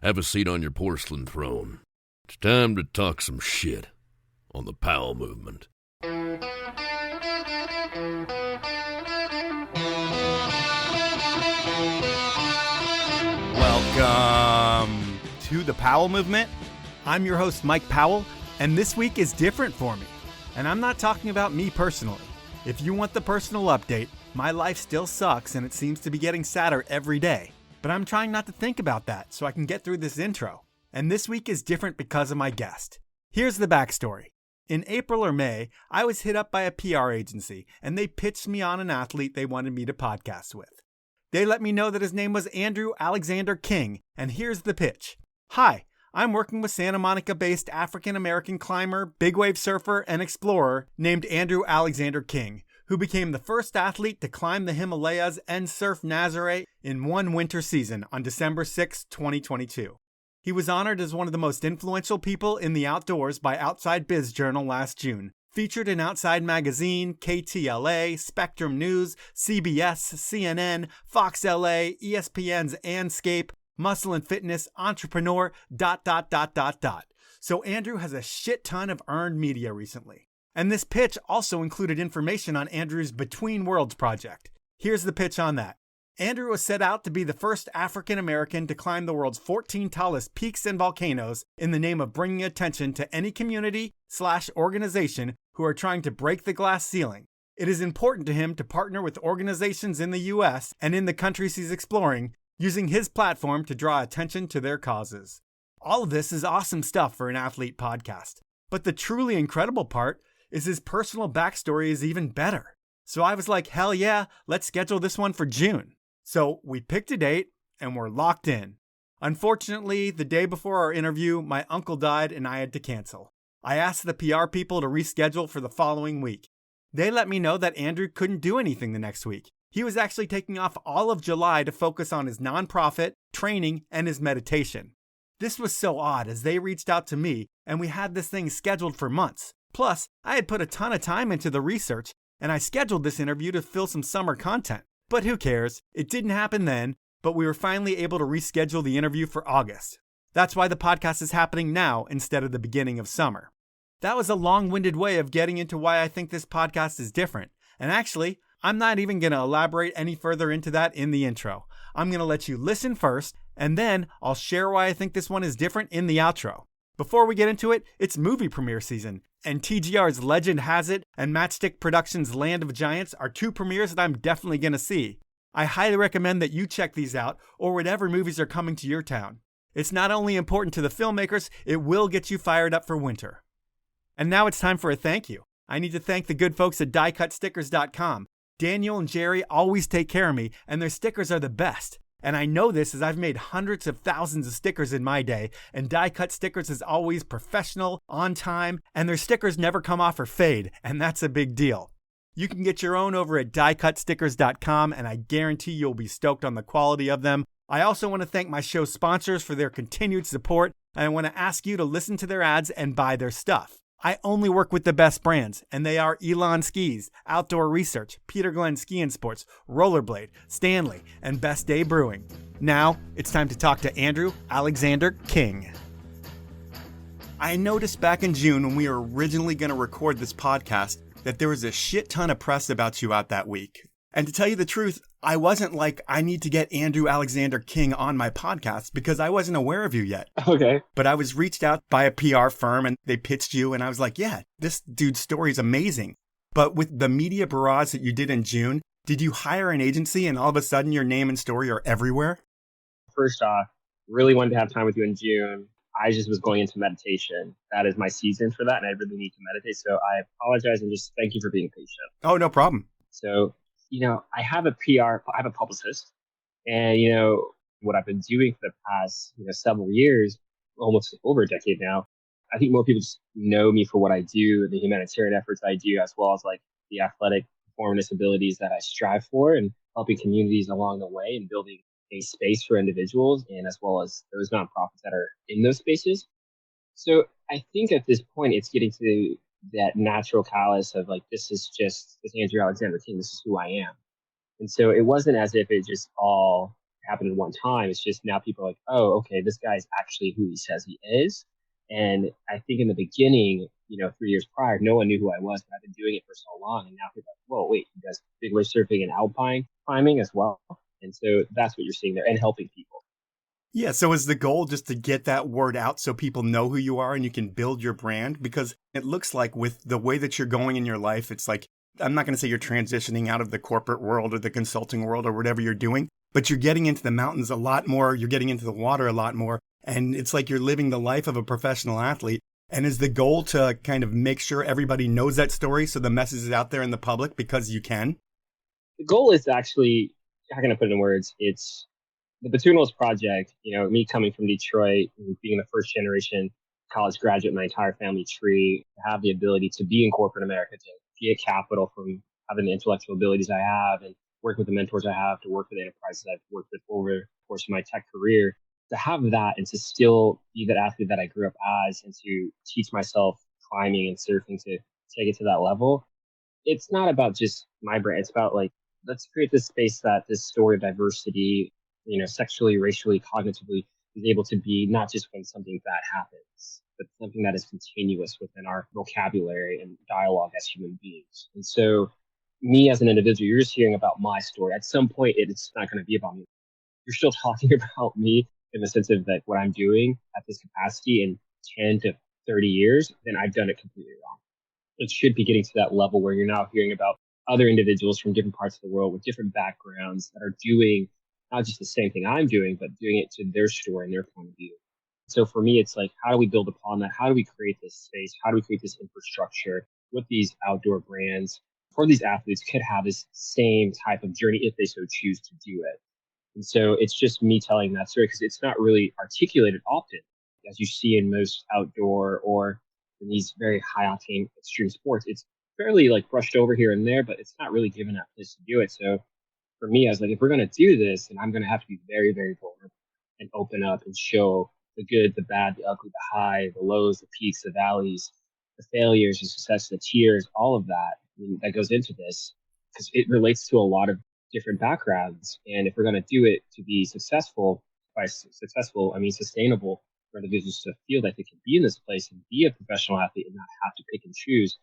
Have a seat on your porcelain throne. It's time to talk some shit on the Powell movement. Welcome to the Powell movement. I'm your host, Mike Powell, and this week is different for me. And I'm not talking about me personally. If you want the personal update, my life still sucks and it seems to be getting sadder every day. But I'm trying not to think about that so I can get through this intro. And this week is different because of my guest. Here's the backstory. In April or May, I was hit up by a PR agency and they pitched me on an athlete they wanted me to podcast with. They let me know that his name was Andrew Alexander King, and here's the pitch. Hi, I'm working with Santa Monica-based African-American climber, big wave surfer, and explorer named Andrew Alexander King, who became the first athlete to climb the Himalayas and surf Nazarre in one winter season on December 6, 2022. He was honored as one of the most influential people in the outdoors by Outside Biz Journal last June, featured in Outside Magazine, KTLA, Spectrum News, CBS, CNN, Fox LA, ESPN's Anscape, Muscle and Fitness, Entrepreneur, ... So Andrew has a shit ton of earned media recently. And this pitch also included information on Andrew's Between Worlds project. Here's the pitch on that. Andrew was set out to be the first African-American to climb the world's 14 tallest peaks and volcanoes in the name of bringing attention to any community/organization who are trying to break the glass ceiling. It is important to him to partner with organizations in the U.S. and in the countries he's exploring, using his platform to draw attention to their causes. All of this is awesome stuff for an athlete podcast. But the truly incredible part is his personal backstory is even better. So I was like, hell yeah, let's schedule this one for June. So we picked a date and we're locked in. Unfortunately, the day before our interview, my uncle died and I had to cancel. I asked the PR people to reschedule for the following week. They let me know that Andrew couldn't do anything the next week. He was actually taking off all of July to focus on his nonprofit, training, and his meditation. This was so odd as they reached out to me and we had this thing scheduled for months. Plus, I had put a ton of time into the research and I scheduled this interview to fill some summer content. But who cares? It didn't happen then, but we were finally able to reschedule the interview for August. That's why the podcast is happening now instead of the beginning of summer. That was a long-winded way of getting into why I think this podcast is different. And actually, I'm not even going to elaborate any further into that in the intro. I'm going to let you listen first, and then I'll share why I think this one is different in the outro. Before we get into it, it's movie premiere season, and TGR's Legend Has It and Matchstick Productions' Land of Giants are two premieres that I'm definitely going to see. I highly recommend that you check these out, or whatever movies are coming to your town. It's not only important to the filmmakers, it will get you fired up for winter. And now it's time for a thank you. I need to thank the good folks at diecutstickers.com. Daniel and Jerry always take care of me, and their stickers are the best. And I know this as I've made hundreds of thousands of stickers in my day, and Die Cut Stickers is always professional, on time, and their stickers never come off or fade, and that's a big deal. You can get your own over at diecutstickers.com, and I guarantee you'll be stoked on the quality of them. I also want to thank my show sponsors for their continued support, and I want to ask you to listen to their ads and buy their stuff. I only work with the best brands, and they are Elon Skis, Outdoor Research, Peter Glenn Ski and Sports, Rollerblade, Stanley, and Best Day Brewing. Now, it's time to talk to Andrew Alexander King. I noticed back in June when we were originally going to record this podcast that there was a shit ton of press about you out that week. And to tell you the truth, I wasn't like, I need to get Andrew Alexander King on my podcast because I wasn't aware of you yet. Okay. But I was reached out by a PR firm and they pitched you and I was like, yeah, this dude's story is amazing. But with the media barrage that you did in June, did you hire an agency and all of a sudden your name and story are everywhere? First off, really wanted to have time with you in June. I just was going into meditation. That is my season for that and I really need to meditate. So I apologize and just thank you for being patient. Oh, no problem. So I have a publicist, and, what I've been doing for the past, several years, almost over a decade now, I think more people just know me for what I do, the humanitarian efforts I do, as well as like the athletic performance abilities that I strive for and helping communities along the way and building a space for individuals and as well as those nonprofits that are in those spaces. So I think at this point, it's getting to that natural callus of like, this Andrew Alexander King, this is who I am. And so it wasn't as if it just all happened at one time. It's just now people are like, oh, okay, this guy's actually who he says he is. And I think in the beginning, 3 years prior, no one knew who I was, but I've been doing it for so long. And now people are like, whoa, wait, you guys big wave surfing and alpine climbing as well. And so that's what you're seeing there and helping people. Yeah. So is the goal just to get that word out so people know who you are and you can build your brand? Because it looks like with the way that you're going in your life, it's like, I'm not going to say you're transitioning out of the corporate world or the consulting world or whatever you're doing, but you're getting into the mountains a lot more. You're getting into the water a lot more. And it's like you're living the life of a professional athlete. And is the goal to kind of make sure everybody knows that story so the message is out there in the public because you can? The goal is actually, how can I put it in words? It's the Batunos project, me coming from Detroit and being the first generation college graduate in my entire family tree, to have the ability to be in corporate America, to get capital from having the intellectual abilities I have and work with the mentors I have, to work with enterprises I've worked with over the course of my tech career, to have that and to still be that athlete that I grew up as and to teach myself climbing and surfing to take it to that level. It's not about just my brand. It's about like, let's create this space that this story of diversity, sexually, racially, cognitively is able to be not just when something bad happens, but something that is continuous within our vocabulary and dialogue as human beings. And so me as an individual, you're just hearing about my story. At some point, it's not going to be about me. You're still talking about me in the sense of like what I'm doing at this capacity in 10 to 30 years, then I've done it completely wrong. It should be getting to that level where you're now hearing about other individuals from different parts of the world with different backgrounds that are doing not just the same thing I'm doing, but doing it to their story and their point of view. So for me, it's like, how do we build upon that? How do we create this space? How do we create this infrastructure with these outdoor brands for these athletes could have this same type of journey if they so choose to do it? And so it's just me telling that story because it's not really articulated often, as you see in most outdoor or in these very high octane extreme sports. It's fairly like brushed over here and there, but it's not really given that place to do it. So for me, I was like, if we're going to do this, then I'm going to have to be very, very vulnerable and open up and show the good, the bad, the ugly, the high, the lows, the peaks, the valleys, the failures, the success, the tears, all of that that goes into this because it relates to a lot of different backgrounds. And if we're going to do it to be successful, by successful, I mean sustainable for individuals to feel that they can be in this place and be a professional athlete and not have to pick and choose,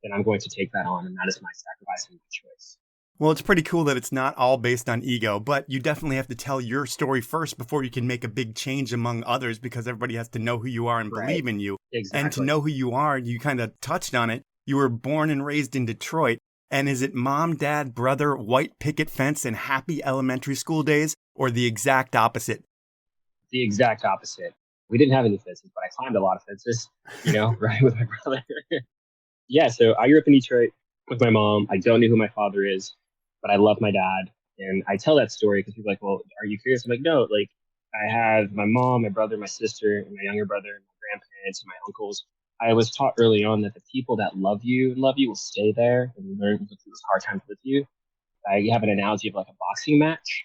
then I'm going to take that on. And that is my sacrifice and my choice. Well, it's pretty cool that it's not all based on ego, but you definitely have to tell your story first before you can make a big change among others because everybody has to know who you are and believe in you. Exactly. And to know who you are, you kind of touched on it. You were born and raised in Detroit. And is it mom, dad, brother, white picket fence, and happy elementary school days, or the exact opposite? The exact opposite. We didn't have any fences, but I climbed a lot of fences, right, with my brother. Yeah, so I grew up in Detroit with my mom. I don't know who my father is, but I love my dad. And I tell that story because people are like, well, are you curious? I'm like, no, like I have my mom, my brother, my sister, and my younger brother, and my grandparents, and my uncles. I was taught early on that the people that love you will stay there and learn through those hard times with you. I have an analogy of like a boxing match.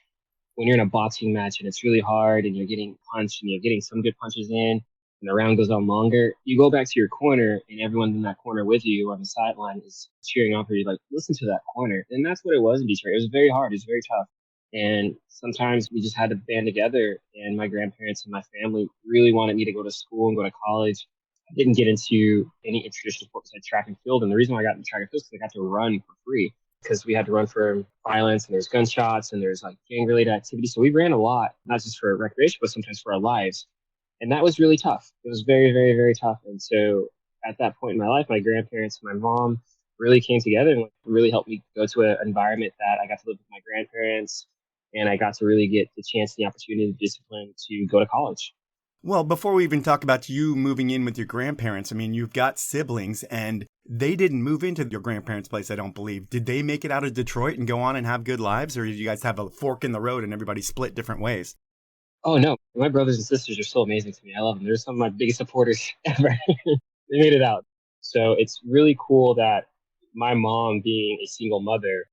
When you're in a boxing match and it's really hard and you're getting punched and you're getting some good punches in and the round goes on longer, you go back to your corner and everyone in that corner with you on the sideline is cheering on for you, like, listen to that corner. And that's what it was in Detroit. It was very hard. It was very tough. And sometimes we just had to band together. And my grandparents and my family really wanted me to go to school and go to college. I didn't get into any traditional sports like track and field. And the reason why I got into track and field is because I got to run for free because we had to run for violence and there's gunshots and there's like gang related activities. So we ran a lot, not just for recreation, but sometimes for our lives. And that was really tough. It was very, very, very tough. And so at that point in my life, my grandparents and my mom really came together and really helped me go to an environment that I got to live with my grandparents. And I got to really get the chance and the opportunity, the discipline to go to college. Well, before we even talk about you moving in with your grandparents, I mean, you've got siblings and they didn't move into your grandparents' place, I don't believe. Did they make it out of Detroit and go on and have good lives? Or did you guys have a fork in the road and everybody split different ways? Oh, no. My brothers and sisters are so amazing to me. I love them. They're some of my biggest supporters ever. They made it out. So it's really cool that my mom, being a single mother,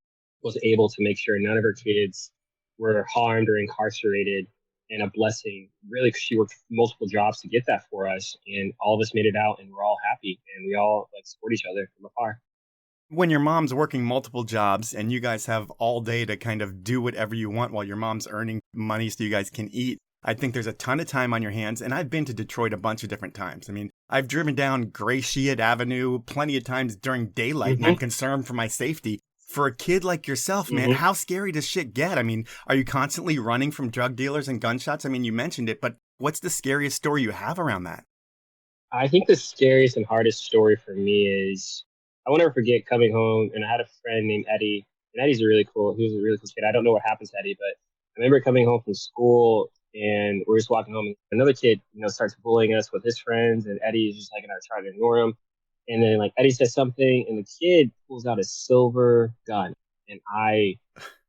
was able to make sure none of her kids were harmed or incarcerated. And a blessing, really, because she worked multiple jobs to get that for us. And all of us made it out and we're all happy and we all like support each other from afar. When your mom's working multiple jobs and you guys have all day to kind of do whatever you want while your mom's earning money so you guys can eat, I think there's a ton of time on your hands. And I've been to Detroit a bunch of different times. I mean, I've driven down Gratiot Avenue plenty of times during daylight, and I'm concerned for my safety. For a kid like yourself, man, how scary does shit get? I mean, are you constantly running from drug dealers and gunshots? I mean, you mentioned it, but what's the scariest story you have around that? I think the scariest and hardest story for me is I won't ever forget coming home, and I had a friend named Eddie, and he was a really cool kid. I don't know what happened to Eddie, but I remember coming home from school and we're just walking home, and another kid, starts bullying us with his friends, and Eddie is just like, trying to ignore him. And then like Eddie says something, and the kid pulls out a silver gun, and I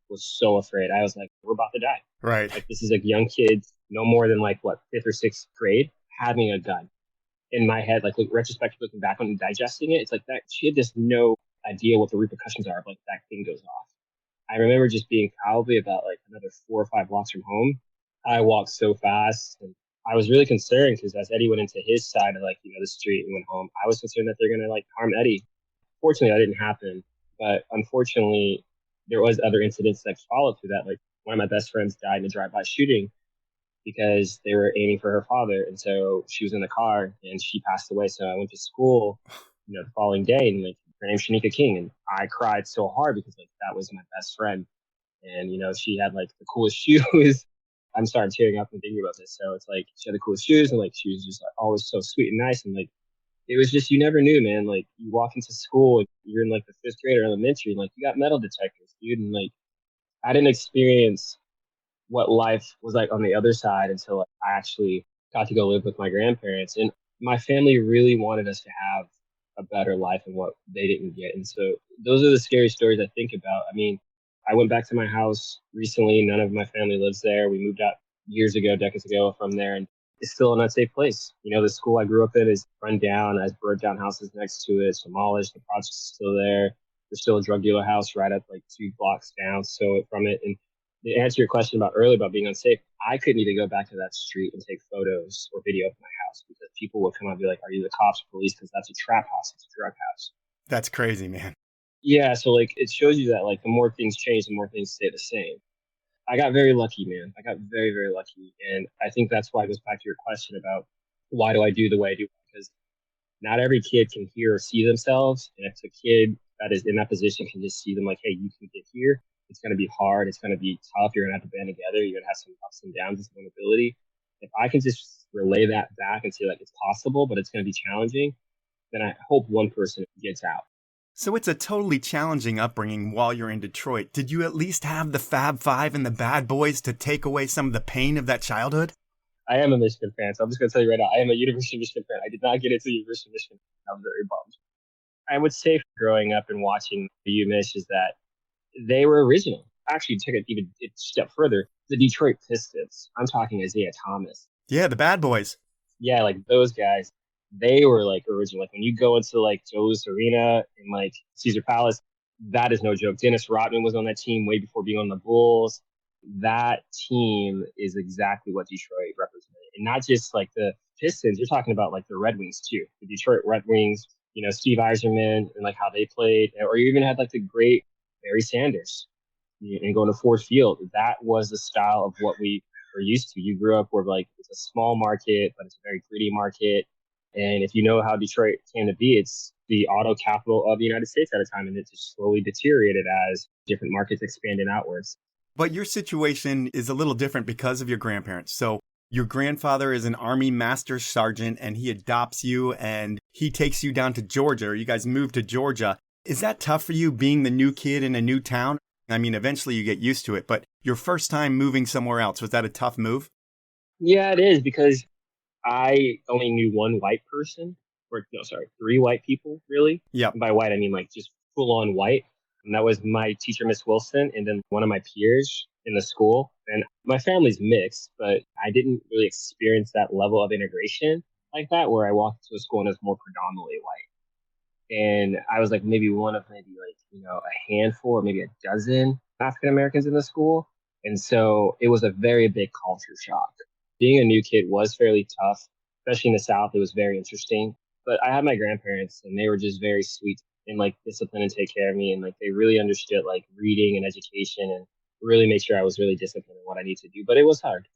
was so afraid. I was like, we're about to die. Right. Like this is like young kids, no more than like fifth or sixth grade, having a gun. In my head, like retrospectively looking back on and digesting it, it's like that kid has no idea what the repercussions are if like that thing goes off. I remember just being probably about like another 4 or 5 blocks from home. I walked so fast, and I was really concerned because as Eddie went into his side of like, the street and went home, I was concerned that they're going to like harm Eddie. Fortunately, that didn't happen. But unfortunately, there was other incidents that followed through that. Like one of my best friends died in a drive-by shooting because they were aiming for her father. And so she was in the car and she passed away. So I went to school, the following day, and like her name's Shanika King. And I cried so hard because like that was my best friend. And, she had like the coolest shoes. I'm starting tearing up and thinking about this. So it's like she had the coolest shoes, and like she was just like, always so sweet and nice. And like it was just, you never knew, man. Like you walk into school, you're in like the 5th grade or elementary, and like you got metal detectors, dude. And like I didn't experience what life was like on the other side until like, I actually got to go live with my grandparents. And my family really wanted us to have a better life than what they didn't get. And so those are the scary stories I think about. I mean, I went back to my house recently. None of my family lives there. We moved out decades ago from there, and it's still an unsafe place. The school I grew up in is run down, has burnt down houses next to it. It's demolished. The project's still there. There's still a drug dealer house right up like 2 blocks down from it. And to answer your question about earlier about being unsafe, I couldn't even go back to that street and take photos or video of my house because people would come up and be like, are you the cops or police? Because that's a trap house. It's a drug house. That's crazy, man. Yeah, so like it shows you that like the more things change, the more things stay the same. I got very lucky, man. I got very, very lucky. And I think that's why it goes back to your question about why do I do the way I do? Because not every kid can hear or see themselves. And if a kid that is in that position can just see them like, hey, you can get here, it's going to be hard. It's going to be tough. You're going to have to band together. You're going to have some ups and downs and vulnerability. If I can just relay that back and say like it's possible, but it's going to be challenging, then I hope one person gets out. So it's a totally challenging upbringing while you're in Detroit. Did you at least have the Fab Five and the Bad Boys to take away some of the pain of that childhood? I am a Michigan fan, so I'm just going to tell you right now, I am a University of Michigan fan. I did not get into the University of Michigan. I'm very bummed. I would say growing up and watching the UMich is that they were original. Actually, took it even a step further. The Detroit Pistons. I'm talking Isaiah Thomas. Yeah, the Bad Boys. Yeah, like those guys. They were like original. Like when you go into like Joe's Arena and like Caesar Palace, that is no joke. Dennis Rodman was on that team way before being on the Bulls. That team is exactly what Detroit represented. And not just like the Pistons, you're talking about like the Red Wings too. The Detroit Red Wings, Steve Yzerman and like how they played. Or you even had like the great Barry Sanders and going to Ford Field. That was the style of what we were used to. You grew up where like it's a small market, but it's a very gritty market. And if you know how Detroit came to be, it's the auto capital of the United States at a time, and it just slowly deteriorated as different markets expanded outwards. But your situation is a little different because of your grandparents. So your grandfather is an Army Master Sergeant, and he adopts you, and he takes you down to Georgia, or you guys move to Georgia. Is that tough for you being the new kid in a new town? I mean, eventually you get used to it, but your first time moving somewhere else, was that a tough move? Yeah, it is, because I only knew one white person, or no, sorry, 3 white people, really. Yeah. By white, I mean like just full on white. And that was my teacher, Miss Wilson, and then one of my peers in the school. And my family's mixed, but I didn't really experience that level of integration like that, where I walked to a school and it was more predominantly white. And I was like maybe one of a handful or maybe a dozen African Americans in the school. And so it was a very big culture shock. Being a new kid was fairly tough, especially in the South. It was very interesting. But I had my grandparents, and they were just very sweet. and like discipline and take care of me. And like they really understood like reading and education and really made sure I was really disciplined in what I need to do. But it was hard.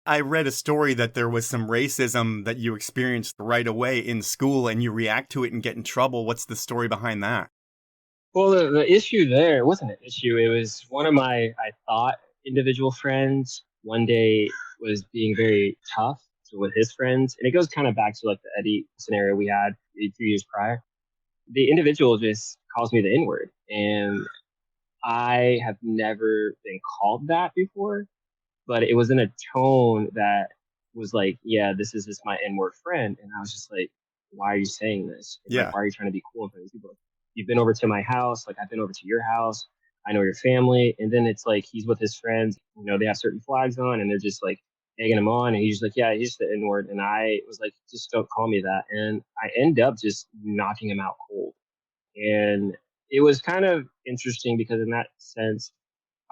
I read a story that there was some racism that you experienced right away in school and you react to it and get in trouble. What's the story behind that? Well, the issue there, it wasn't an issue. It was one of my, I thought, individual friends one day was being very tough with his friends. And it goes kind of back to like the Eddie scenario we had a few years prior. The individual just calls me the N-word. And I have never been called that before, but it was in a tone that was like, yeah, this is just my N-word friend. And I was just like, why are you saying this? Yeah. Like, why are you trying to be cool in front of these people? You've been over to my house. Like, I've been over to your house. I know your family. And then it's like, he's with his friends, you know, they have certain flags on and they're just like egging him on. And he's like, yeah, he's the N-word. And I was like, just don't call me that. And I end up just knocking him out cold. And it was kind of interesting because in that sense,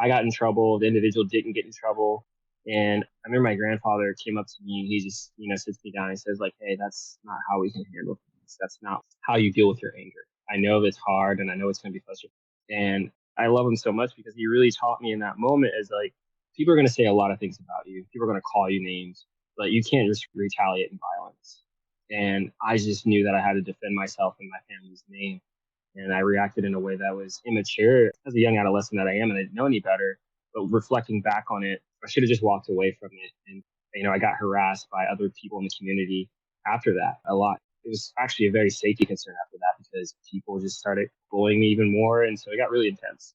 I got in trouble. The individual didn't get in trouble. And I remember my grandfather came up to me and he just, you know, sits me down and says like, hey, that's not how we can handle things. That's not how you deal with your anger. I know it's hard and I know it's going to be frustrating. And I love him so much because he really taught me in that moment is like, people are going to say a lot of things about you. People are going to call you names, but you can't just retaliate in violence. And I just knew that I had to defend myself in my family's name. And I reacted in a way that was immature as a young adolescent that I am, and I didn't know any better. But reflecting back on it, I should have just walked away from it. And, you know, I got harassed by other people in the community after that a lot. It was actually a very safety concern after that because people just started bullying me even more. And so it got really intense.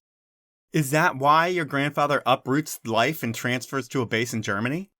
Is that why your grandfather uproots life and transfers to a base in Germany?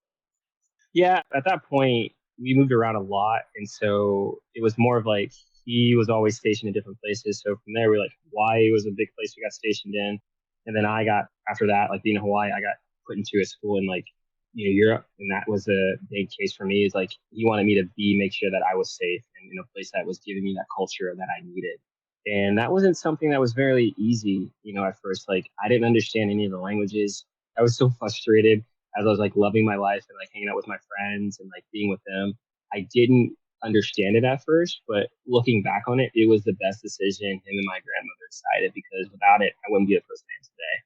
Yeah, at that point, we moved around a lot. And so it was more of like he was always stationed in different places. So from there, we were like, Hawaii was a big place we got stationed in. And then I got, after that, like being in Hawaii, I got put into a school in like, you know, Europe. And that was a big case for me is like, he wanted me to make sure that I was safe and in a place that was giving me that culture that I needed. And that wasn't something that was very easy, you know, at first. Like, I didn't understand any of the languages. I was so frustrated as I was like loving my life and like hanging out with my friends and like being with them. I didn't understand it at first, but looking back on it, it was the best decision him and my grandmother decided because without it, I wouldn't be the person I am today.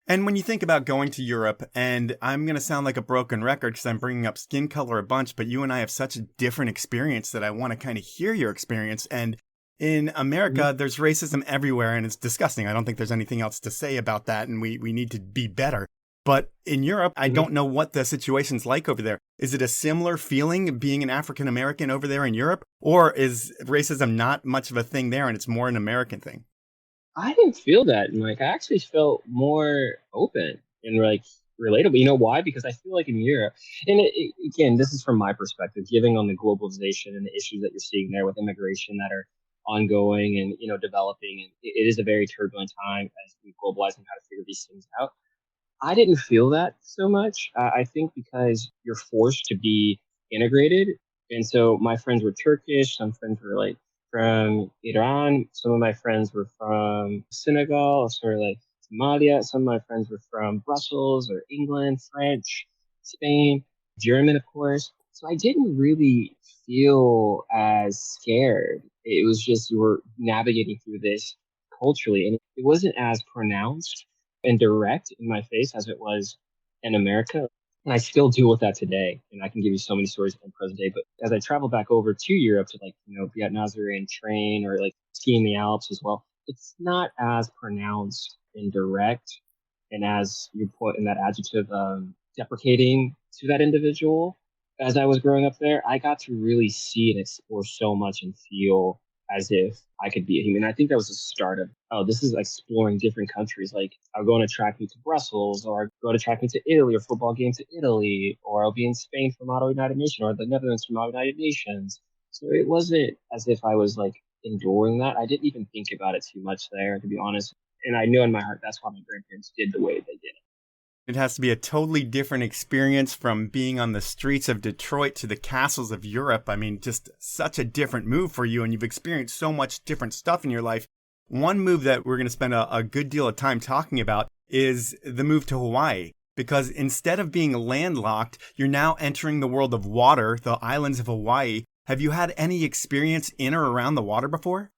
And when you think about going to Europe, and I'm going to sound like a broken record because I'm bringing up skin color a bunch, but you and I have such a different experience that I want to kind of hear your experience. And in America, there's racism everywhere, and it's disgusting. I don't think there's anything else to say about that, and we need to be better. But in Europe, I don't know what the situation's like over there. Is it a similar feeling being an African American over there in Europe? Or is racism not much of a thing there and it's more an American thing? I didn't feel that. And like, I actually felt more open and like relatable. You know why? Because I feel like in Europe, and again, this is from my perspective, giving on the globalization and the issues that you're seeing there with immigration that are ongoing and, you know, developing. And it is a very turbulent time as we globalize and how to figure these things out. I didn't feel that so much. I think because you're forced to be integrated. And so my friends were Turkish. Some friends were like from Iran. Some of my friends were from Senegal, or like Somalia. Some of my friends were from Brussels or England, French, Spain, German, of course. So I didn't really feel as scared. It was just you were navigating through this culturally, and it wasn't as pronounced and direct in my face as it was in America. And I still deal with that today. And I can give you so many stories in present day. But as I travel back over to Europe to like, you know, be at Nazarre and train or like ski in the Alps as well, it's not as pronounced and direct. And as you put in that adjective, deprecating to that individual. As I was growing up there, I got to really see and explore so much and feel as if I could be a human. I think that was the start of, this is exploring different countries. Like I'll go on a track meet to Brussels, or I'll go to track meet to Italy, or football game to Italy, or I'll be in Spain for Model United Nations, or the Netherlands for Model United Nations. So it wasn't as if I was like enduring that. I didn't even think about it too much there, to be honest. And I knew in my heart that's why my grandparents did the way they did it. It has to be a totally different experience from being on the streets of Detroit to the castles of Europe. I mean, just such a different move for you, and you've experienced so much different stuff in your life. One move that we're going to spend a good deal of time talking about is the move to Hawaii, because instead of being landlocked, you're now entering the world of water, the islands of Hawaii. Have you had any experience in or around the water before?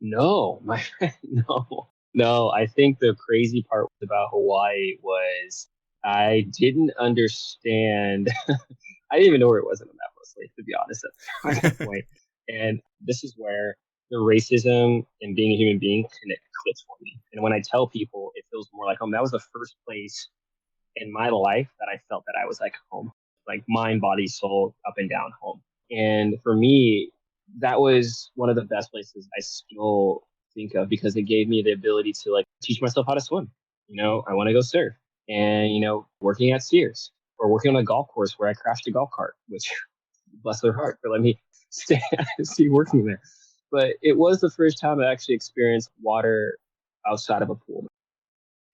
No, my friend, no. No, I think the crazy part about Hawaii was I didn't understand. I didn't even know where it was on the map, mostly, to be honest, at that point. And this is where the racism and being a human being clicks for me. And when I tell people, it feels more like home. That was the first place in my life that I felt that I was like home, like mind, body, soul, up and down home. And for me, that was one of the best places I still think of because it gave me the ability to like teach myself how to swim. I want to go surf and, working at Sears or working on a golf course where I crashed a golf cart, which bless their heart for letting me see working there. But it was the first time I actually experienced water outside of a pool.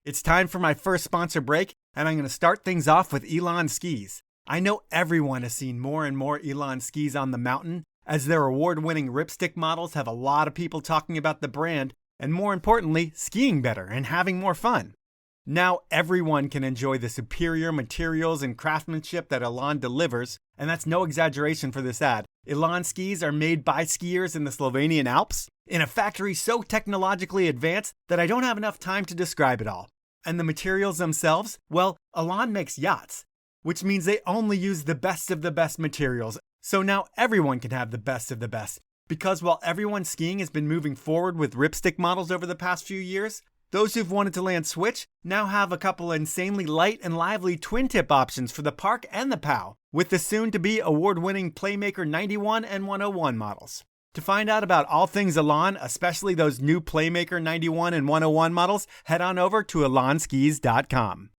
It's time for my first sponsor break, and I'm going to start things off with Elan skis. I know everyone has seen more and more Elan skis on the mountain, as their award-winning ripstick models have a lot of people talking about the brand, and more importantly, skiing better and having more fun. Now everyone can enjoy the superior materials and craftsmanship that Elan delivers, and that's no exaggeration for this ad. Elan skis are made by skiers in the Slovenian Alps, in a factory so technologically advanced that I don't have enough time to describe it all. And the materials themselves? Well, Elan makes yachts, which means they only use the best of the best materials. So now everyone can have the best of the best. Because while everyone skiing has been moving forward with ripstick models over the past few years, those who've wanted to land switch now have a couple insanely light and lively twin-tip options for the Park and the POW, with the soon-to-be award-winning Playmaker 91 and 101 models. To find out about all things Elan, especially those new Playmaker 91 and 101 models, head on over to elanskis.com.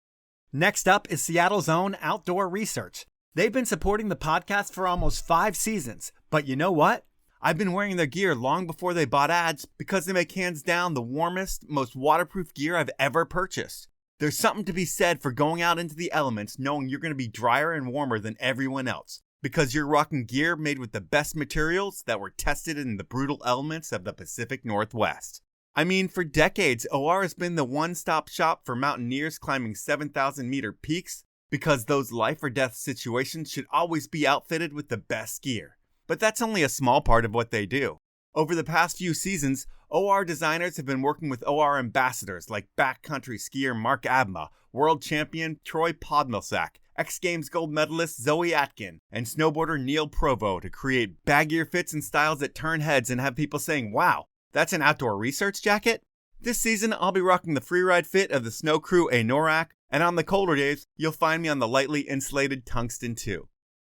Next up is Seattle's own Outdoor Research. They've been supporting the podcast for almost 5 seasons, but you know what? I've been wearing their gear long before they bought ads because they make hands down the warmest, most waterproof gear I've ever purchased. There's something to be said for going out into the elements knowing you're going to be drier and warmer than everyone else because you're rocking gear made with the best materials that were tested in the brutal elements of the Pacific Northwest. I mean, for decades, OR has been the one-stop shop for mountaineers climbing 7,000-meter peaks because those life or death situations should always be outfitted with the best gear. But that's only a small part of what they do. Over the past few seasons, OR designers have been working with OR ambassadors like backcountry skier Mark Abma, world champion Troy Podmilsack, X Games gold medalist Zoe Atkin, and snowboarder Neil Provo to create baggier fits and styles that turn heads and have people saying, wow, that's an Outdoor Research jacket? This season, I'll be rocking the freeride fit of the Snow Crew Anorak, and on the colder days, you'll find me on the lightly insulated Tungsten 2.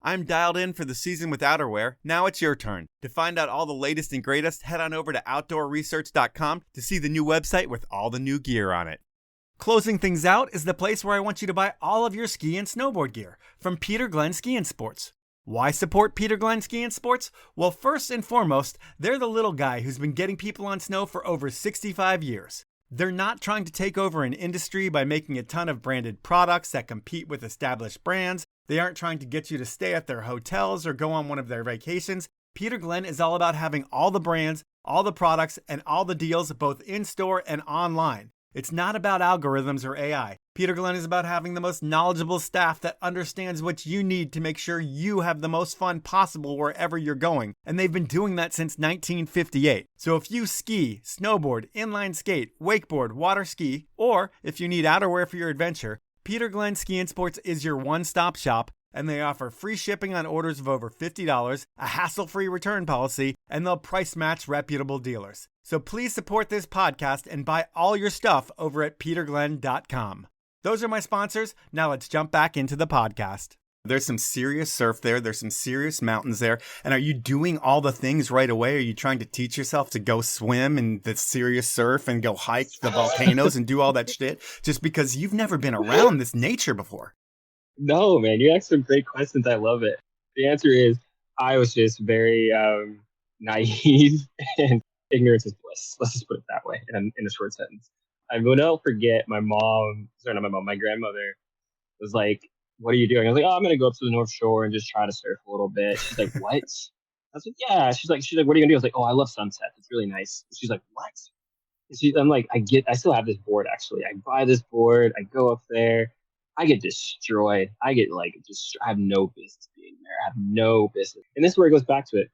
I'm dialed in for the season with outerwear. Now it's your turn. To find out all the latest and greatest, head on over to outdoorresearch.com to see the new website with all the new gear on it. Closing things out is the place where I want you to buy all of your ski and snowboard gear from Peter Glenn Ski and Sports. Why support Peter Glenn Ski and Sports? Well, first and foremost, they're the little guy who's been getting people on snow for over 65 years. They're not trying to take over an industry by making a ton of branded products that compete with established brands. They aren't trying to get you to stay at their hotels or go on one of their vacations. Peter Glenn is all about having all the brands, all the products, and all the deals both in-store and online. It's not about algorithms or AI. Peter Glenn is about having the most knowledgeable staff that understands what you need to make sure you have the most fun possible wherever you're going. And they've been doing that since 1958. So if you ski, snowboard, inline skate, wakeboard, water ski, or if you need outerwear for your adventure, Peter Glenn Ski and Sports is your one-stop shop, and they offer free shipping on orders of over $50, a hassle-free return policy, and they'll price match reputable dealers. So please support this podcast and buy all your stuff over at peterglenn.com. Those are my sponsors. Now let's jump back into the podcast. There's some serious surf there. There's some serious mountains there. And are you doing all the things right away? Are you trying to teach yourself to go swim in the serious surf and go hike the volcanoes and do all that shit just because you've never been around this nature before? No, man, you asked some great questions. I love it. The answer is I was just very naive and ignorance is bliss. Let's just put it that way in a short sentence. I will not forget my grandmother was like, what are you doing? I was like, oh, I'm going to go up to the North Shore and just try to surf a little bit. She's like, what? I was like, yeah. She's like, what are you going to do? I was like, oh, I love sunsets. It's really nice. She's like, what? I'm like, I still have this board, actually. I buy this board. I go up there. I get destroyed. I have no business being there. I have no business. And this is where it goes back to it.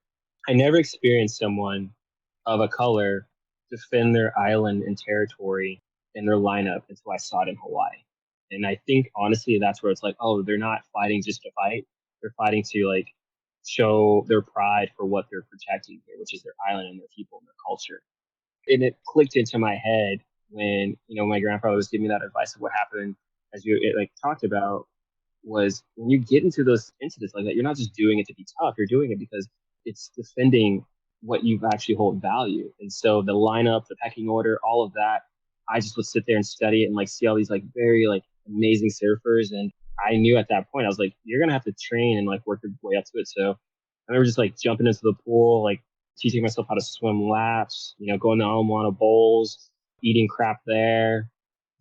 I never experienced someone of a color defend their island and territory in their lineup until I saw it in Hawaii. And I think honestly, that's where it's like, oh, they're not fighting just to fight. They're fighting to like show their pride for what they're protecting here, which is their island and their people and their culture. And it clicked into my head when, my grandfather was giving me that advice of what happened, as you talked about, was when you get into those incidents like that, you're not just doing it to be tough. You're doing it because it's defending what you actually hold value. And so the lineup, the pecking order, all of that, I just would sit there and study it and like see all these like very like amazing surfers. And I knew at that point, I was like, you're going to have to train and like work your way up to it. So I remember just like jumping into the pool, like teaching myself how to swim laps, going to Aomoana bowls, eating crap there,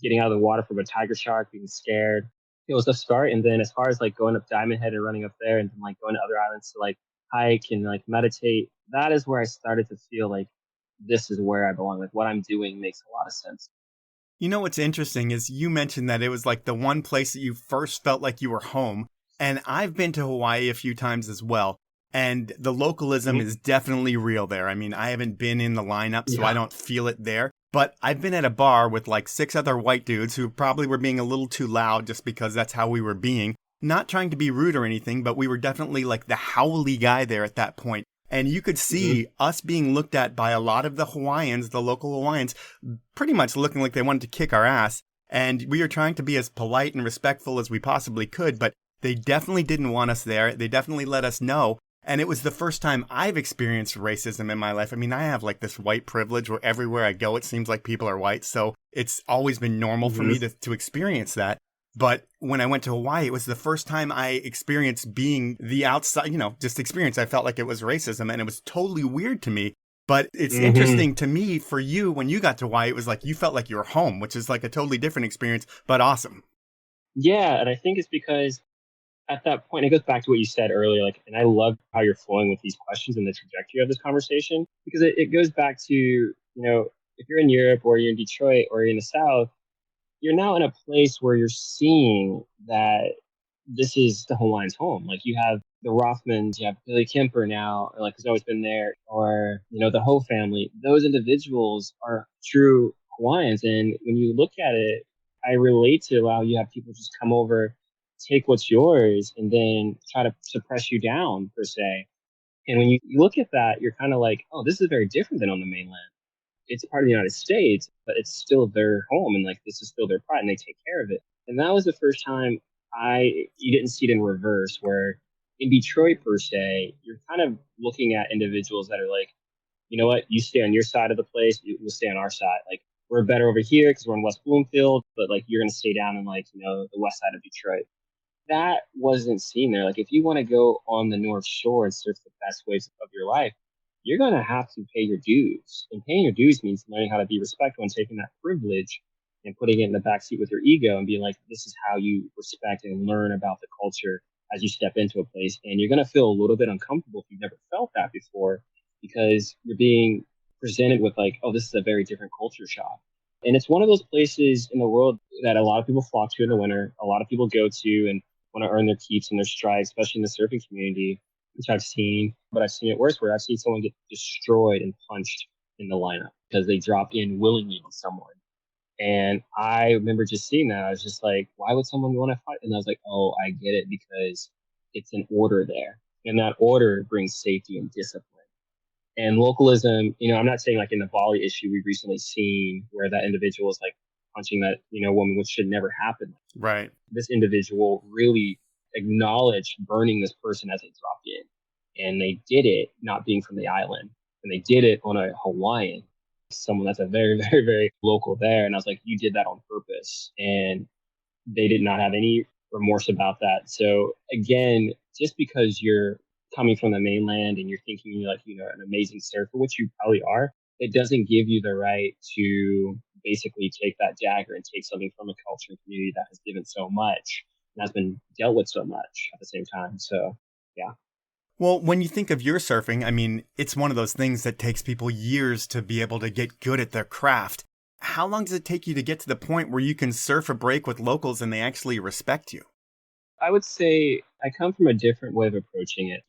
getting out of the water from a tiger shark, being scared. It was a start. And then as far as like going up Diamond Head and running up there and then like going to other islands to like hike and like meditate, that is where I started to feel like this is where I belong. Like what I'm doing makes a lot of sense. You know what's interesting is you mentioned that it was like the one place that you first felt like you were home. And I've been to Hawaii a few times as well. And the localism is definitely real there. I mean, I haven't been in the lineup, so I don't feel it there. But I've been at a bar with like 6 other white dudes who probably were being a little too loud just because that's how we were being. Not trying to be rude or anything, but we were definitely like the howly guy there at that point. And you could see us being looked at by a lot of the Hawaiians, the local Hawaiians, pretty much looking like they wanted to kick our ass. And we were trying to be as polite and respectful as we possibly could, but they definitely didn't want us there. They definitely let us know. And it was the first time I've experienced racism in my life. I mean, I have like this white privilege where everywhere I go, it seems like people are white. So it's always been normal for me to experience that. But when I went to Hawaii, it was the first time I experienced being the outside, just experience. I felt like it was racism and it was totally weird to me. But it's interesting to me for you when you got to Hawaii, it was like you felt like you were home, which is like a totally different experience, but awesome. Yeah. And I think it's because at that point, it goes back to what you said earlier, and I love how you're flowing with these questions and the trajectory of this conversation, because it goes back to, if you're in Europe or you're in Detroit or you're in the South, you're now in a place where you're seeing that this is the Hawaiians' home. Like you have the Rothmans, you have Billy Kemper now, who's always been there, or, the Ho family. Those individuals are true Hawaiians. And when you look at it, I relate to how you have people just come over, take what's yours, and then try to suppress you down, per se. And when you look at that, you're kind of like, oh, this is very different than on the mainland. It's a part of the United States, but it's still their home, and this is still their pride, and they take care of it. And that was the first time you didn't see it in reverse, where in Detroit, per se, you're kind of looking at individuals that are like, you know what, you stay on your side of the place, we'll stay on our side. Like, we're better over here because we're in West Bloomfield, but you're going to stay down in the west side of Detroit. That wasn't seen there. If you want to go on the North Shore and surf the best waves of your life, you're going to have to pay your dues. And paying your dues means learning how to be respectful and taking that privilege and putting it in the backseat with your ego and being like, this is how you respect and learn about the culture as you step into a place. And you're going to feel a little bit uncomfortable if you've never felt that before, because you're being presented with oh, this is a very different culture shock. And it's one of those places in the world that a lot of people flock to in the winter. A lot of people go to and want to earn their keeps and their stripes, especially in the surfing community, which I've seen. But I've seen it worse, where I've seen someone get destroyed and punched in the lineup because they dropped in willingly on someone. And I remember just seeing that. I was just like, why would someone want to fight? And I was like, oh, I get it, because it's an order there. And that order brings safety and discipline. And localism, I'm not saying in the Bali issue we've recently seen where that individual is punching that, woman, which should never happen. Right. This individual really acknowledged burning this person as they dropped in. And they did it not being from the island. And they did it on a Hawaiian, someone that's a very, very, very local there. And I was like, you did that on purpose. And they did not have any remorse about that. So again, just because you're coming from the mainland and you're thinking you're an amazing surfer, which you probably are, it doesn't give you the right to basically take that dagger and take something from a culture and community that has given so much and has been dealt with so much at the same time. So, yeah. Well, when you think of your surfing, I mean, it's one of those things that takes people years to be able to get good at their craft. How long does it take you to get to the point where you can surf a break with locals and they actually respect you? I would say I come from a different way of approaching it.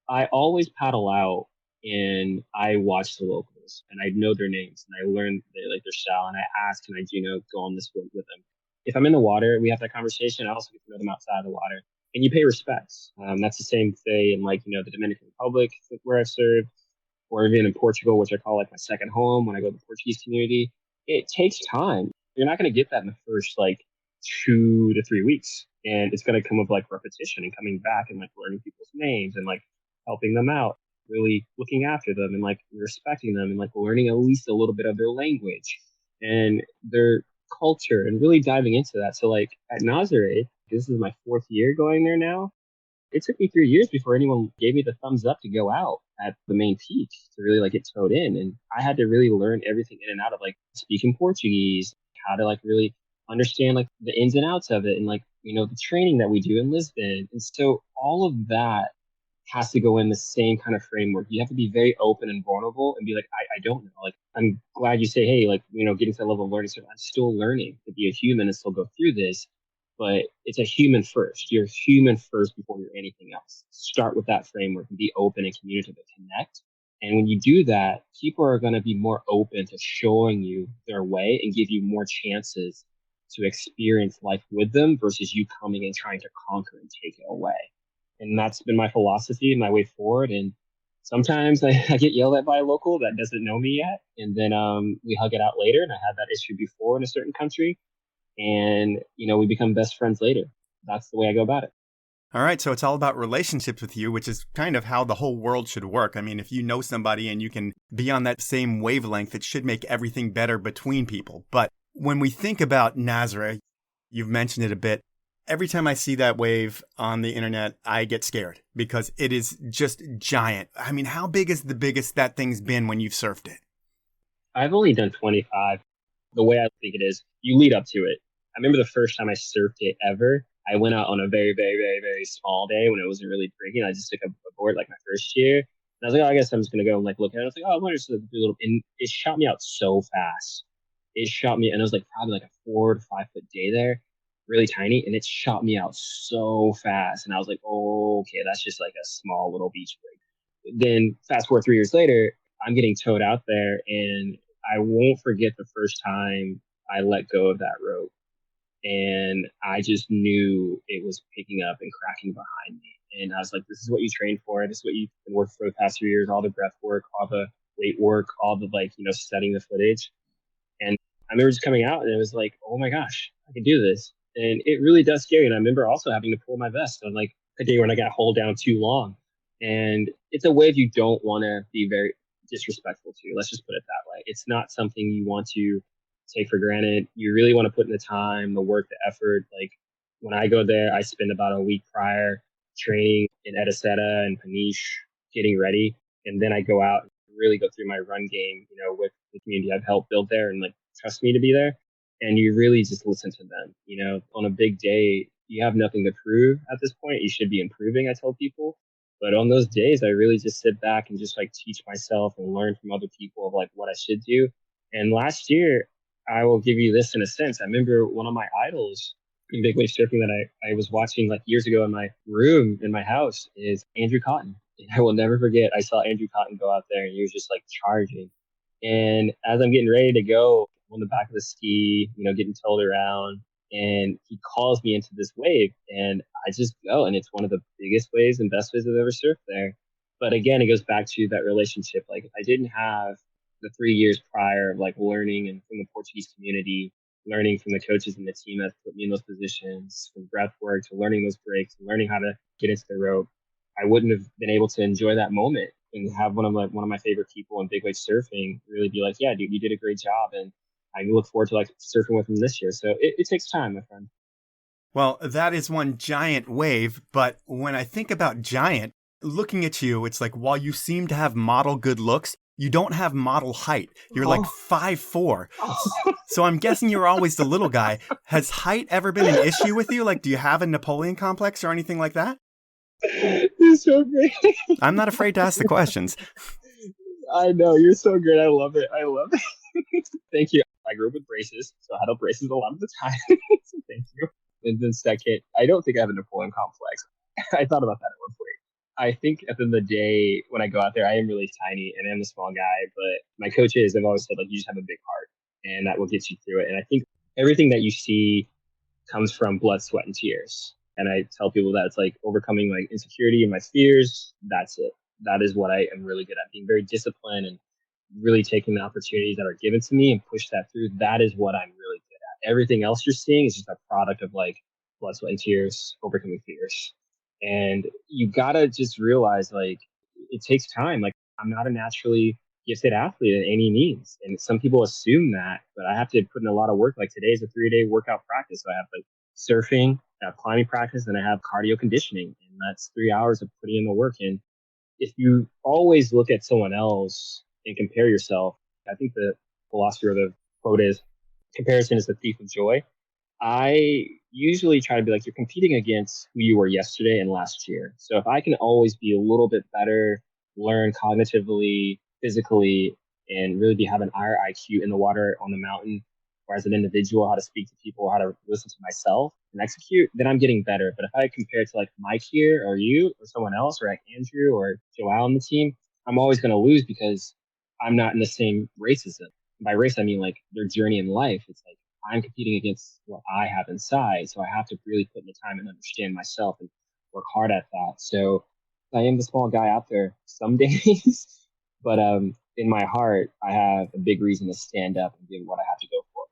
I always paddle out and I watch the locals. locals, and I know their names, and I learn their style, and I ask, can I, go on this boat with them? If I'm in the water, we have that conversation. I also get to know them outside of the water, and you pay respects. That's the same thing in the Dominican Republic where I've served, or even in Portugal, which I call like my second home when I go to the Portuguese community. It takes time. You're not going to get that in the first 2 to 3 weeks. And it's going to come with repetition and coming back and learning people's names and helping them out, really looking after them and respecting them and learning at least a little bit of their language and their culture and really diving into that. So at Nazarre, this is my 4th year going there now. It took me 3 years before anyone gave me the thumbs up to go out at the main peak to really get towed in. And I had to really learn everything in and out of speaking Portuguese, how to really understand the ins and outs of it and the training that we do in Lisbon. And so all of that has to go in the same kind of framework. You have to be very open and vulnerable and be I don't know. I'm glad you say, hey, getting to that level of learning. So I'm still learning to be a human and still go through this. But it's a human first. You're human first before you're anything else. Start with that framework and be open and communicative and connect. And when you do that, people are going to be more open to showing you their way and give you more chances to experience life with them versus you coming and trying to conquer and take it away. And that's been my philosophy and my way forward. And sometimes I get yelled at by a local that doesn't know me yet. And then we hug it out later. And I had that issue before in a certain country. And, we become best friends later. That's the way I go about it. All right. So it's all about relationships with you, which is kind of how the whole world should work. I mean, if you know somebody and you can be on that same wavelength, it should make everything better between people. But when we think about Nazarre, you've mentioned it a bit. Every time I see that wave on the internet, I get scared because it is just giant. I mean, how big is the biggest that thing's been when you've surfed it? I've only done 25. The way I think it is, you lead up to it. I remember the first time I surfed it ever. I went out on a very, very, very, very small day when it wasn't really breaking. I just took a board my first year. And I was I guess I'm just going to go and look at it. I was I want to just do a little. And it shot me out so fast. It shot me, and it was probably a 4 to 5 foot day there, really tiny. And it shot me out so fast. And I was oh, okay, that's just a small little beach break. Then fast forward 3 years later, I'm getting towed out there. And I won't forget the first time I let go of that rope. And I just knew it was picking up and cracking behind me. And I was this is what you trained for. This is what you've been working for the past few years, all the breath work, all the weight work, all the studying the footage. And I remember just coming out and it was oh my gosh, I can do this. And it really does scare you. And I remember also having to pull my vest on a day when I got hold down too long. And it's a wave you don't want to be very disrespectful to. Let's just put it that way. It's not something you want to take for granted. You really want to put in the time, the work, the effort. When I go there, I spend about a week prior training in Ediseta and Paniche, getting ready. And then I go out and really go through my run game, with the community I've helped build there and trust me to be there. And you really just listen to them. On a big day, you have nothing to prove at this point. You should be improving, I tell people. But on those days, I really just sit back and just teach myself and learn from other people of what I should do. And last year, I will give you this in a sense. I remember one of my idols in big wave surfing that I was watching years ago in my room in my house is Andrew Cotton. And I will never forget, I saw Andrew Cotton go out there and he was just charging. And as I'm getting ready to go on the back of the ski, getting towed around, and he calls me into this wave and I just go, and it's one of the biggest waves and best waves I've ever surfed there. But again, it goes back to that relationship. If I didn't have the 3 years prior of learning and from the Portuguese community, learning from the coaches and the team that put me in those positions, from breath work to learning those breaks, learning how to get into the rope, I wouldn't have been able to enjoy that moment and have one of my favorite people in big wave surfing really be yeah, dude, you did a great job. And I look forward to surfing with him this year. So it takes time, my friend. Well, that is one giant wave. But when I think about giant, looking at you, it's while you seem to have model good looks, you don't have model height. You're 5'4". So I'm guessing you're always the little guy. Has height ever been an issue with you? Do you have a Napoleon complex or anything like that? You're so great. I'm not afraid to ask the questions. I know. You're so good. I love it. Thank you. I grew up with braces, so I had braces a lot of the time. So thank you. And then second, I don't think I have a Napoleon complex. I thought about that at one point. I think at the end of the day, when I go out there, I am really tiny and I'm a small guy, but my coaches have always said, like, you just have a big heart and that will get you through it. And I think everything that you see comes from blood, sweat, and tears. And I tell people that it's like overcoming my insecurity and my fears. That's it. That is what I am really good at, being very disciplined and really taking the opportunities that are given to me and push that through. That is what I'm really good at. Everything else you're seeing is just a product of like blood, sweat, and tears, overcoming fears. And you gotta just realize like it takes time. Like I'm not a naturally gifted athlete in any means. And some people assume that, but I have to put in a lot of work. Like today is a 3-day workout practice. So I have like surfing, I have climbing practice, and I have cardio conditioning. And that's 3 hours of putting in the work. And if you always look at someone else and compare yourself, I think the philosophy or the quote is comparison is the thief of joy. I usually try to be like, you're competing against who you were yesterday and last year. So if I can always be a little bit better, learn cognitively, physically, and really have an higher IQ in the water, on the mountain, or as an individual, how to speak to people, how to listen to myself and execute, then I'm getting better. But if I compare it to like Mike here or you or someone else or like Andrew or Joel on the team, I'm always going to lose because I'm not in the same race as them. By race, I mean like their journey in life. It's like I'm competing against what I have inside. So I have to really put in the time and understand myself and work hard at that. So I am the small guy out there some days, but in my heart, I have a big reason to stand up and give what I have to go for.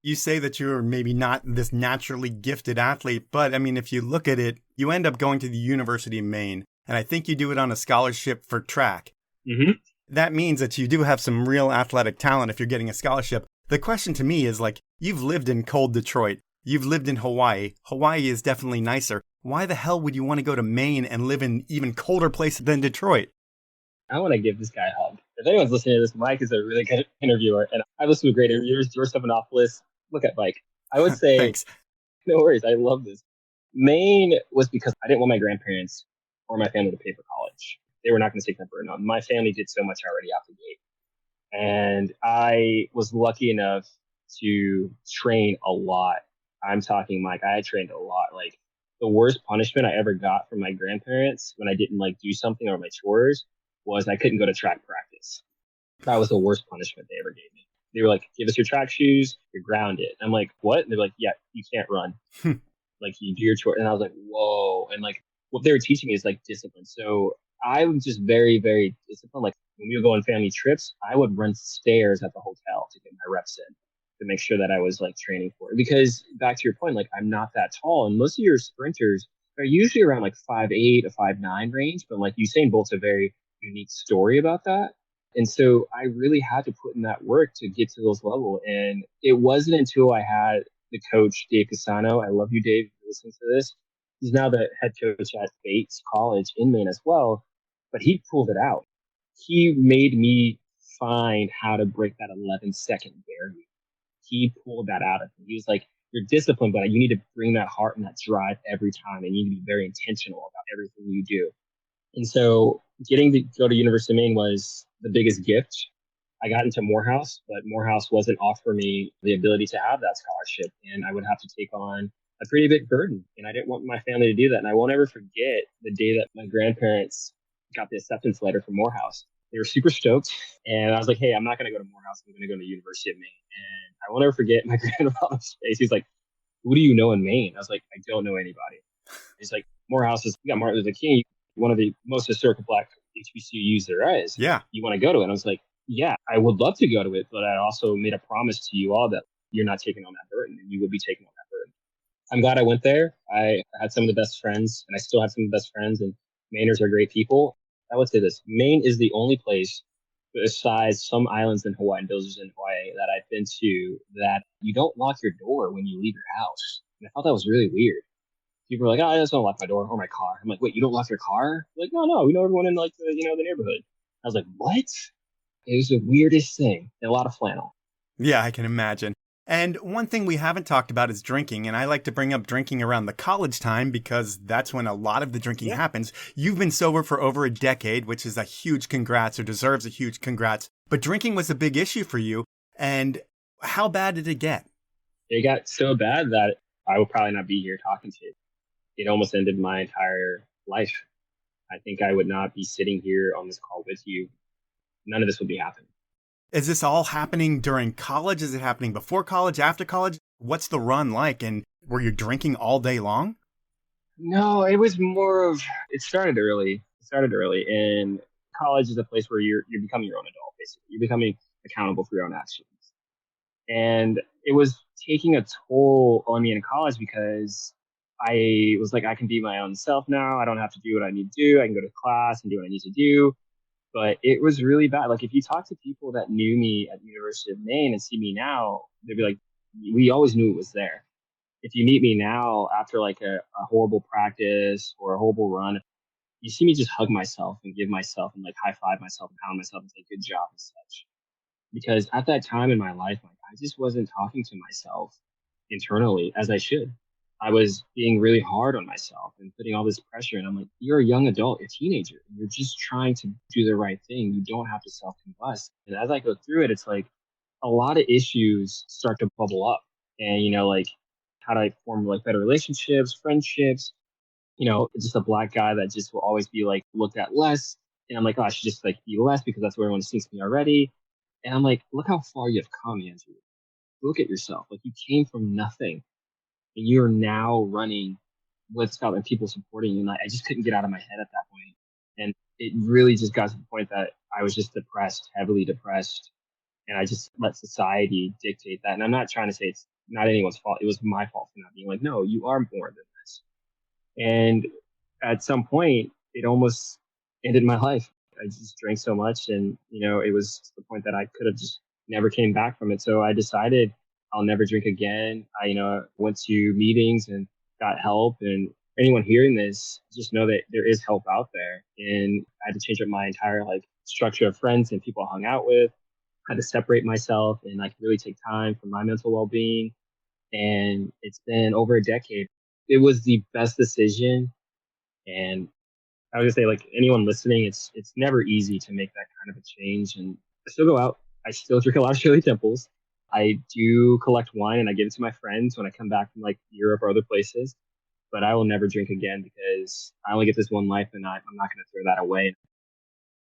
You say that you're maybe not this naturally gifted athlete, but I mean, if you look at it, you end up going to the University of Maine, and I think you do it on a scholarship for track. Mm-hmm. That means that you do have some real athletic talent if you're getting a scholarship. The question to me is like, you've lived in cold Detroit. You've lived in Hawaii. Hawaii is definitely nicer. Why the hell would you want to go to Maine and live in even colder place than Detroit? I want to give this guy a hug. If anyone's listening to this, Mike is a really good interviewer, and I listen to great interviewers. George Stephanopoulos. Look at Mike. I would say, Thanks. No worries. I love this. Maine was because I didn't want my grandparents or my family to pay for college. They were not going to take that burden on. My family did so much already out the gate. And I was lucky enough to train a lot. I'm talking, Mike, I trained a lot. Like the worst punishment I ever got from my grandparents when I didn't like do something or my chores was I couldn't go to track practice. That was the worst punishment they ever gave me. They were like, give us your track shoes, you're grounded. I'm like, what? And they're like, yeah, you can't run. Like you do your chores. And I was like, whoa. And like what they were teaching me is like discipline. So I was just very, very disciplined. Like when we would go on family trips, I would run stairs at the hotel to get my reps in to make sure that I was like training for it. Because back to your point, like I'm not that tall. And most of your sprinters are usually around like 5'8" to 5'9" range. But like Usain Bolt's a very unique story about that. And so I really had to put in that work to get to those levels. And it wasn't until I had the coach, Dave Casano. I love you, Dave, listening to this. He's now the head coach at Bates College in Maine as well. But he pulled it out. He made me find how to break that 11-second barrier. He pulled that out of me. He was like, you're disciplined, but you need to bring that heart and that drive every time. And you need to be very intentional about everything you do. And so getting to go to University of Maine was the biggest gift. I got into Morehouse, but Morehouse wasn't offering me the ability to have that scholarship. And I would have to take on a pretty big burden. And I didn't want my family to do that. And I won't ever forget the day that my grandparents got the acceptance letter from Morehouse. They were super stoked. And I was like, hey, I'm not going to go to Morehouse. I'm going to go to the University of Maine. And I won't ever forget my grandfather's face. He's like, who do you know in Maine? I was like, I don't know anybody. He's like, Morehouse is, we got Martin Luther King, one of the most historical Black HBCUs there is. Yeah. You want to go to it? And I was like, yeah, I would love to go to it. But I also made a promise to you all that you're not taking on that burden and you will be taking on that burden. I'm glad I went there. I had some of the best friends and I still have some of the best friends, and Mainers are great people. I would say this, Maine is the only place besides some islands in Hawaii and villages in Hawaii that I've been to that you don't lock your door when you leave your house. And I thought that was really weird. People are like, oh, I just don't lock my door or my car. I'm like, wait, you don't lock your car? Like, no, we know everyone in like the neighborhood. I was like, what? It was the weirdest thing. And a lot of flannel. Yeah, I can imagine. And one thing we haven't talked about is drinking. And I like to bring up drinking around the college time because that's when a lot of the drinking happens. You've been sober for over a decade, which is a huge congrats, or deserves a huge congrats. But drinking was a big issue for you. And how bad did it get? It got so bad that I will probably not be here talking to you. It almost ended my entire life. I think I would not be sitting here on this call with you. None of this would be happening. Is this all happening during college? Is it happening before college, after college? What's the run like? And were you drinking all day long? No, it was more of, it started early. And college is a place where you're becoming your own adult, basically. You're becoming accountable for your own actions. And it was taking a toll on me in college because I was like, I can be my own self now. I don't have to do what I need to do. I can go to class and do what I need to do. But it was really bad. Like, if you talk to people that knew me at the University of Maine and see me now, they'd be like, we always knew it was there. If you meet me now after like a horrible practice or a horrible run, you see me just hug myself and give myself and like high five myself and pound myself and say good job and such. Because at that time in my life, like, I just wasn't talking to myself internally as I should. I was being really hard on myself and putting all this pressure. And I'm like, you're a young adult, you're a teenager. You're just trying to do the right thing. You don't have to self-combust. And as I go through it, it's like a lot of issues start to bubble up. And, like, how do I form like better relationships, friendships? Just a black guy that just will always be like looked at less. And I'm like, oh, I should just like be less because that's where everyone sees me already. And I'm like, look how far you've come, Andrew. Look at yourself. Like, you came from nothing and you're now running with stuff and people supporting you. And I just couldn't get out of my head at that point. And it really just got to the point that I was just depressed, heavily depressed. And I just let society dictate that. And I'm not trying to say it's not anyone's fault. It was my fault for not being like, no, you are more than this. And at some point, it almost ended my life. I just drank so much, and it was to the point that I could have just never came back from it. So I decided I'll never drink again. I went to meetings and got help. And anyone hearing this, just know that there is help out there. And I had to change up my entire like structure of friends and people I hung out with. I had to separate myself and like really take time for my mental well-being. And it's been over a decade. It was the best decision. And I was gonna say, like, anyone listening, it's never easy to make that kind of a change. And I still go out. I still drink a lot of Shirley Temples. I do collect wine and I give it to my friends when I come back from like Europe or other places. But I will never drink again because I only get this one life, and I'm not going to throw that away.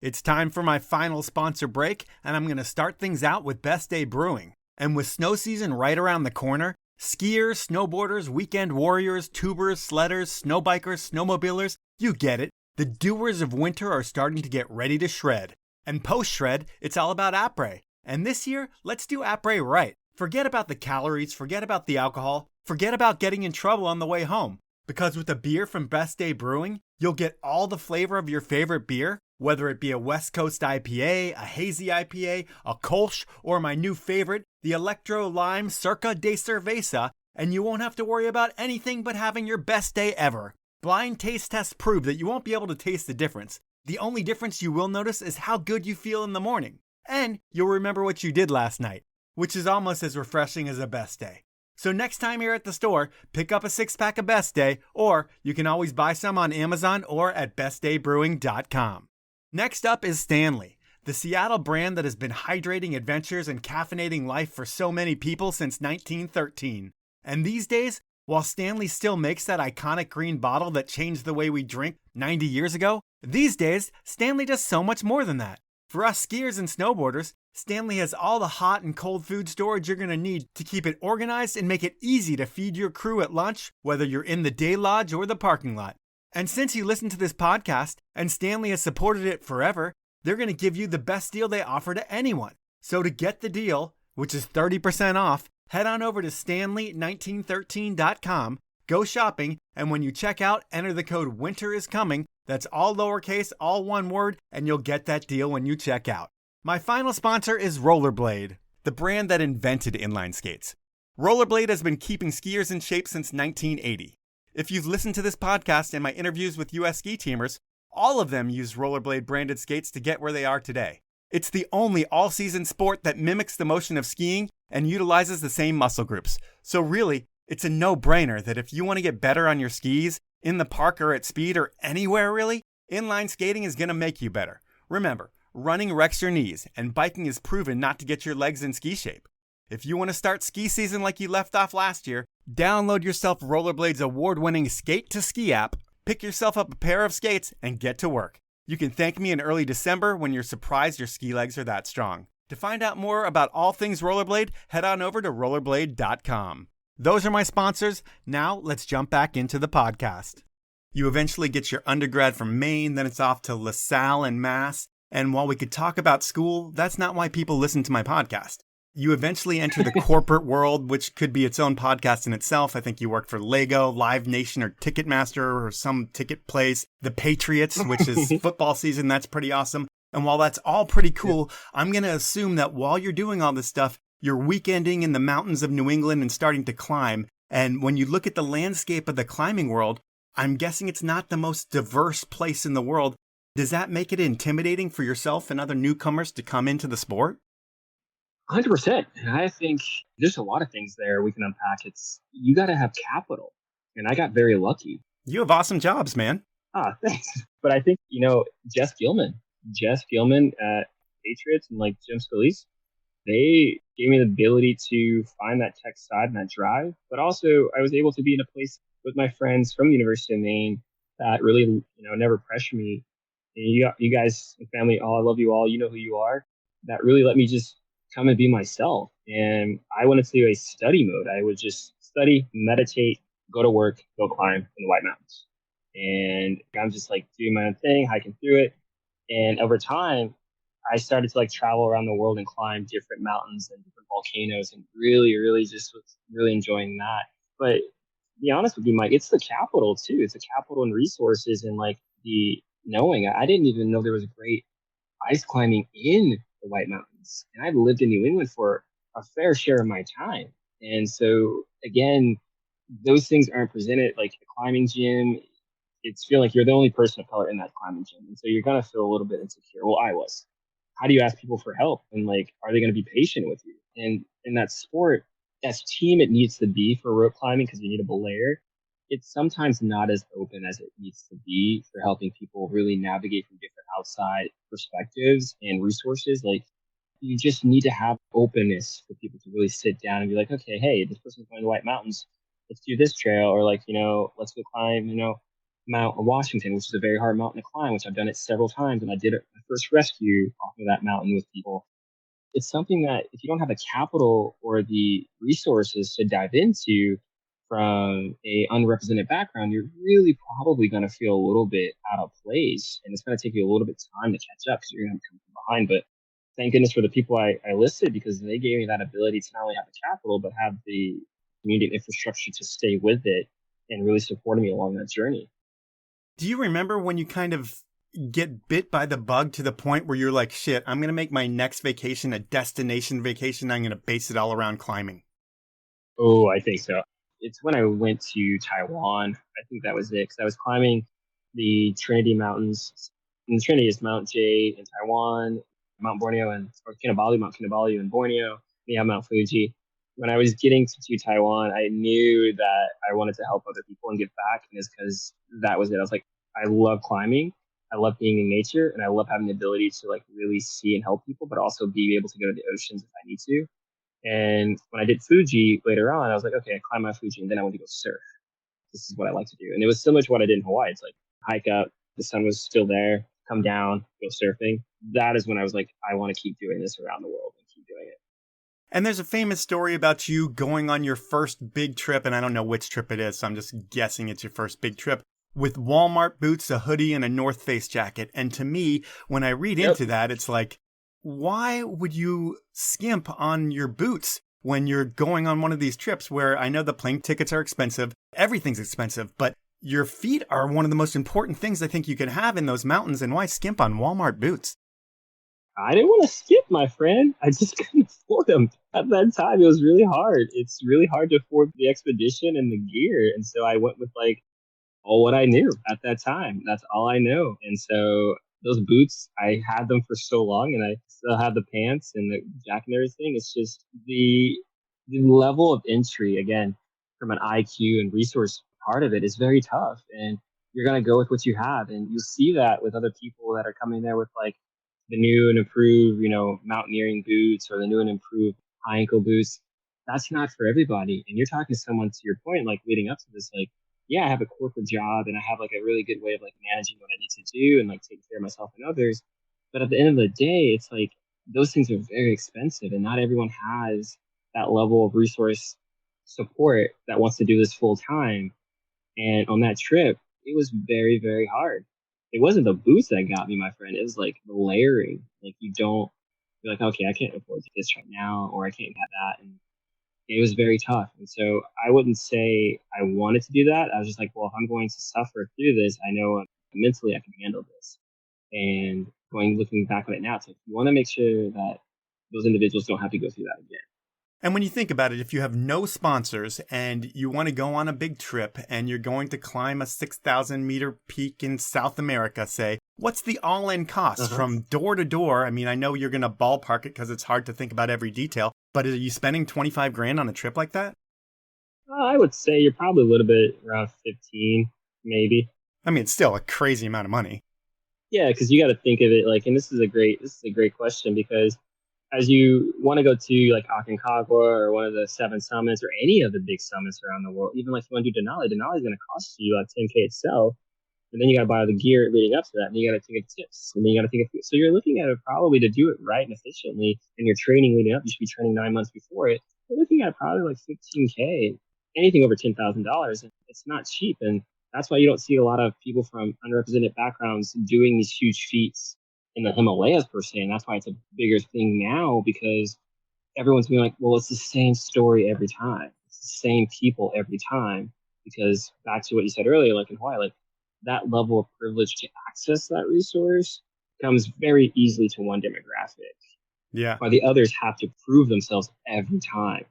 It's time for my final sponsor break, and I'm going to start things out with Best Day Brewing. And with snow season right around the corner, skiers, snowboarders, weekend warriors, tubers, sledders, snowbikers, snowmobilers, you get it. The doers of winter are starting to get ready to shred. And post-shred, it's all about après. And this year, let's do après right. Forget about the calories, forget about the alcohol, forget about getting in trouble on the way home. Because with a beer from Best Day Brewing, you'll get all the flavor of your favorite beer, whether it be a West Coast IPA, a hazy IPA, a Kolsch, or my new favorite, the Electro Lime Circa de Cerveza, and you won't have to worry about anything but having your best day ever. Blind taste tests prove that you won't be able to taste the difference. The only difference you will notice is how good you feel in the morning. And you'll remember what you did last night, which is almost as refreshing as a best day. So next time you're at the store, pick up a 6-pack of Best Day, or you can always buy some on Amazon or at bestdaybrewing.com. Next up is Stanley, the Seattle brand that has been hydrating adventures and caffeinating life for so many people since 1913. And these days, while Stanley still makes that iconic green bottle that changed the way we drink 90 years ago, these days, Stanley does so much more than that. For us skiers and snowboarders, Stanley has all the hot and cold food storage you're going to need to keep it organized and make it easy to feed your crew at lunch, whether you're in the day lodge or the parking lot. And since you listen to this podcast, and Stanley has supported it forever, they're going to give you the best deal they offer to anyone. So to get the deal, which is 30% off, head on over to stanley1913.com, go shopping, and when you check out, enter the code WINTERISCOMING. That's all lowercase, all one word, and you'll get that deal when you check out. My final sponsor is Rollerblade, the brand that invented inline skates. Rollerblade has been keeping skiers in shape since 1980. If you've listened to this podcast and my interviews with US ski teamers, all of them use Rollerblade branded skates to get where they are today. It's the only all-season sport that mimics the motion of skiing and utilizes the same muscle groups. So really, it's a no-brainer that if you want to get better on your skis, in the park or at speed or anywhere really, inline skating is going to make you better. Remember, running wrecks your knees, and biking is proven not to get your legs in ski shape. If you want to start ski season like you left off last year, download yourself Rollerblade's award-winning Skate to Ski app, Pick yourself up a pair of skates and get to work. You can thank me in early December when you're surprised your ski legs are that strong. To find out more about all things rollerblade, head on over to rollerblade.com. Those are my sponsors. Now let's jump back into the podcast. You eventually get your undergrad from Maine, then it's off to LaSalle and Mass. And while we could talk about school, that's not why people listen to my podcast. You eventually enter the corporate world, which could be its own podcast in itself. I think you worked for Lego, Live Nation, or Ticketmaster, or some ticket place. The Patriots, which is football season. That's pretty awesome. And while that's all pretty cool, I'm going to assume that while you're doing all this stuff, you're weekending in the mountains of New England and starting to climb. And when you look at the landscape of the climbing world, I'm guessing it's not the most diverse place in the world. Does that make it intimidating for yourself and other newcomers to come into the sport? 100%. And I think there's a lot of things there we can unpack. You got to have capital. And I got very lucky. You have awesome jobs, man. Thanks. But I think, Jeff Gilman at Patriots and like Jim Scalise, they gave me the ability to find that tech side and that drive. But also I was able to be in a place with my friends from the University of Maine that really, never pressured me. And you guys and family, I love you all. You know who you are. That really let me just come and be myself. And I went into a study mode. I would just study, meditate, go to work, go climb in the White Mountains. And I'm just like doing my own thing, hiking through it. And over time, I started to like travel around the world and climb different mountains and different volcanoes and really, really just was really enjoying that. But to be honest with you, Mike, it's the capital too. It's the capital and resources and like the knowing. I didn't even know there was great ice climbing in the White Mountains. And I've lived in New England for a fair share of my time. And so again, those things aren't presented like the climbing gym. It's feeling like you're the only person of color in that climbing gym. And so you're going to feel a little bit insecure. Well, I was. How do you ask people for help? And like, are they going to be patient with you? And in that sport, as team it needs to be for rope climbing because you need a belayer, it's sometimes not as open as it needs to be for helping people really navigate from different outside perspectives and resources. Like you just need to have openness for people to really sit down and be like, okay, hey, this person's going to the White Mountains. Let's do this trail. Or like, let's go climb, Mount Washington, which is a very hard mountain to climb, which I've done it several times. And I did my first rescue off of that mountain with people. It's something that if you don't have the capital or the resources to dive into from a unrepresented background, you're really probably going to feel a little bit out of place. And it's going to take you a little bit of time to catch up because you're going to come from behind. But thank goodness for the people I listed because they gave me that ability to not only have the capital, but have the community infrastructure to stay with it and really supporting me along that journey. Do you remember when you kind of get bit by the bug to the point where you're like, shit, I'm going to make my next vacation a destination vacation. I'm going to base it all around climbing? Oh, I think so. It's when I went to Taiwan. I think that was it because I was climbing the Trinity Mountains. And the Trinity is Mount J in Taiwan, Mount Borneo or Mount Kinabalu in Borneo. We have Mount Fuji. When I was getting to Taiwan, I knew that I wanted to help other people and give back. And it's because that was it. I was like, I love climbing. I love being in nature. And I love having the ability to like really see and help people, but also be able to go to the oceans if I need to. And when I did Fuji later on, I was like, okay, I climbed Mount Fuji and then I want to go surf. This is what I like to do. And it was similar to what I did in Hawaii. It's like hike up, the sun was still there, come down, go surfing. That is when I was like, I want to keep doing this around the world and keep doing it. And there's a famous story about you going on your first big trip, and I don't know which trip it is, so I'm just guessing it's your first big trip, with Walmart boots, a hoodie, and a North Face jacket. And to me, when I read into that, it's like, why would you skimp on your boots when you're going on one of these trips where I know the plane tickets are expensive, everything's expensive, but your feet are one of the most important things I think you can have in those mountains, and why skimp on Walmart boots? I didn't want to skip, my friend. I just couldn't afford them. At that time, it was really hard. It's really hard to afford the expedition and the gear. And so I went with like all what I knew at that time. That's all I know. And so those boots, I had them for so long and I still have the pants and the jacket and everything. It's just the level of entry, again, from an IQ and resource part of it is very tough. And you're going to go with what you have. And you see that with other people that are coming there with like the new and improved, mountaineering boots or the new and improved high ankle boots. That's not for everybody. And you're talking to someone, to your point, like leading up to this, like yeah, I have a corporate job and I have like a really good way of like managing what I need to do and like taking care of myself and others. But at the end of the day, it's like those things are very expensive and not everyone has that level of resource support that wants to do this full time. And on that trip, it was very, very hard. It wasn't the boots that got me, my friend. It was like the layering. Like you're like, okay, I can't afford this right now, or I can't get that. And it was very tough. And so I wouldn't say I wanted to do that. I was just like, well, if I'm going to suffer through this, I know mentally I can handle this. And looking back on it now, it's like you want to make sure that those individuals don't have to go through that again. And when you think about it, if you have no sponsors and you want to go on a big trip and you're going to climb a 6,000-meter peak in South America, say, what's the all-in cost from door to door? I mean, I know you're going to ballpark it because it's hard to think about every detail, but are you spending 25 grand on a trip like that? I would say you're probably a little bit around 15, maybe. I mean, it's still a crazy amount of money. Yeah, because you got to think of it like, and this is a great question because as you want to go to like Aconcagua or one of the 7 summits or any of the big summits around the world, even like you want to do Denali is going to cost you like 10K itself. And then you got to buy the gear leading up to that. And you got to think of tips. And then you got to think of, so you're looking at it probably to do it right and efficiently. And your training leading up, you should be training 9 months before it. You're looking at probably like 15K, anything over $10,000. It's not cheap. And that's why you don't see a lot of people from underrepresented backgrounds doing these huge feats in the Himalayas per se. And that's why it's a bigger thing now because everyone's being like, well, it's the same story every time. It's the same people every time. Because back to what you said earlier, like in Hawaii, like that level of privilege to access that resource comes very easily to one demographic. Yeah. While the others have to prove themselves every time.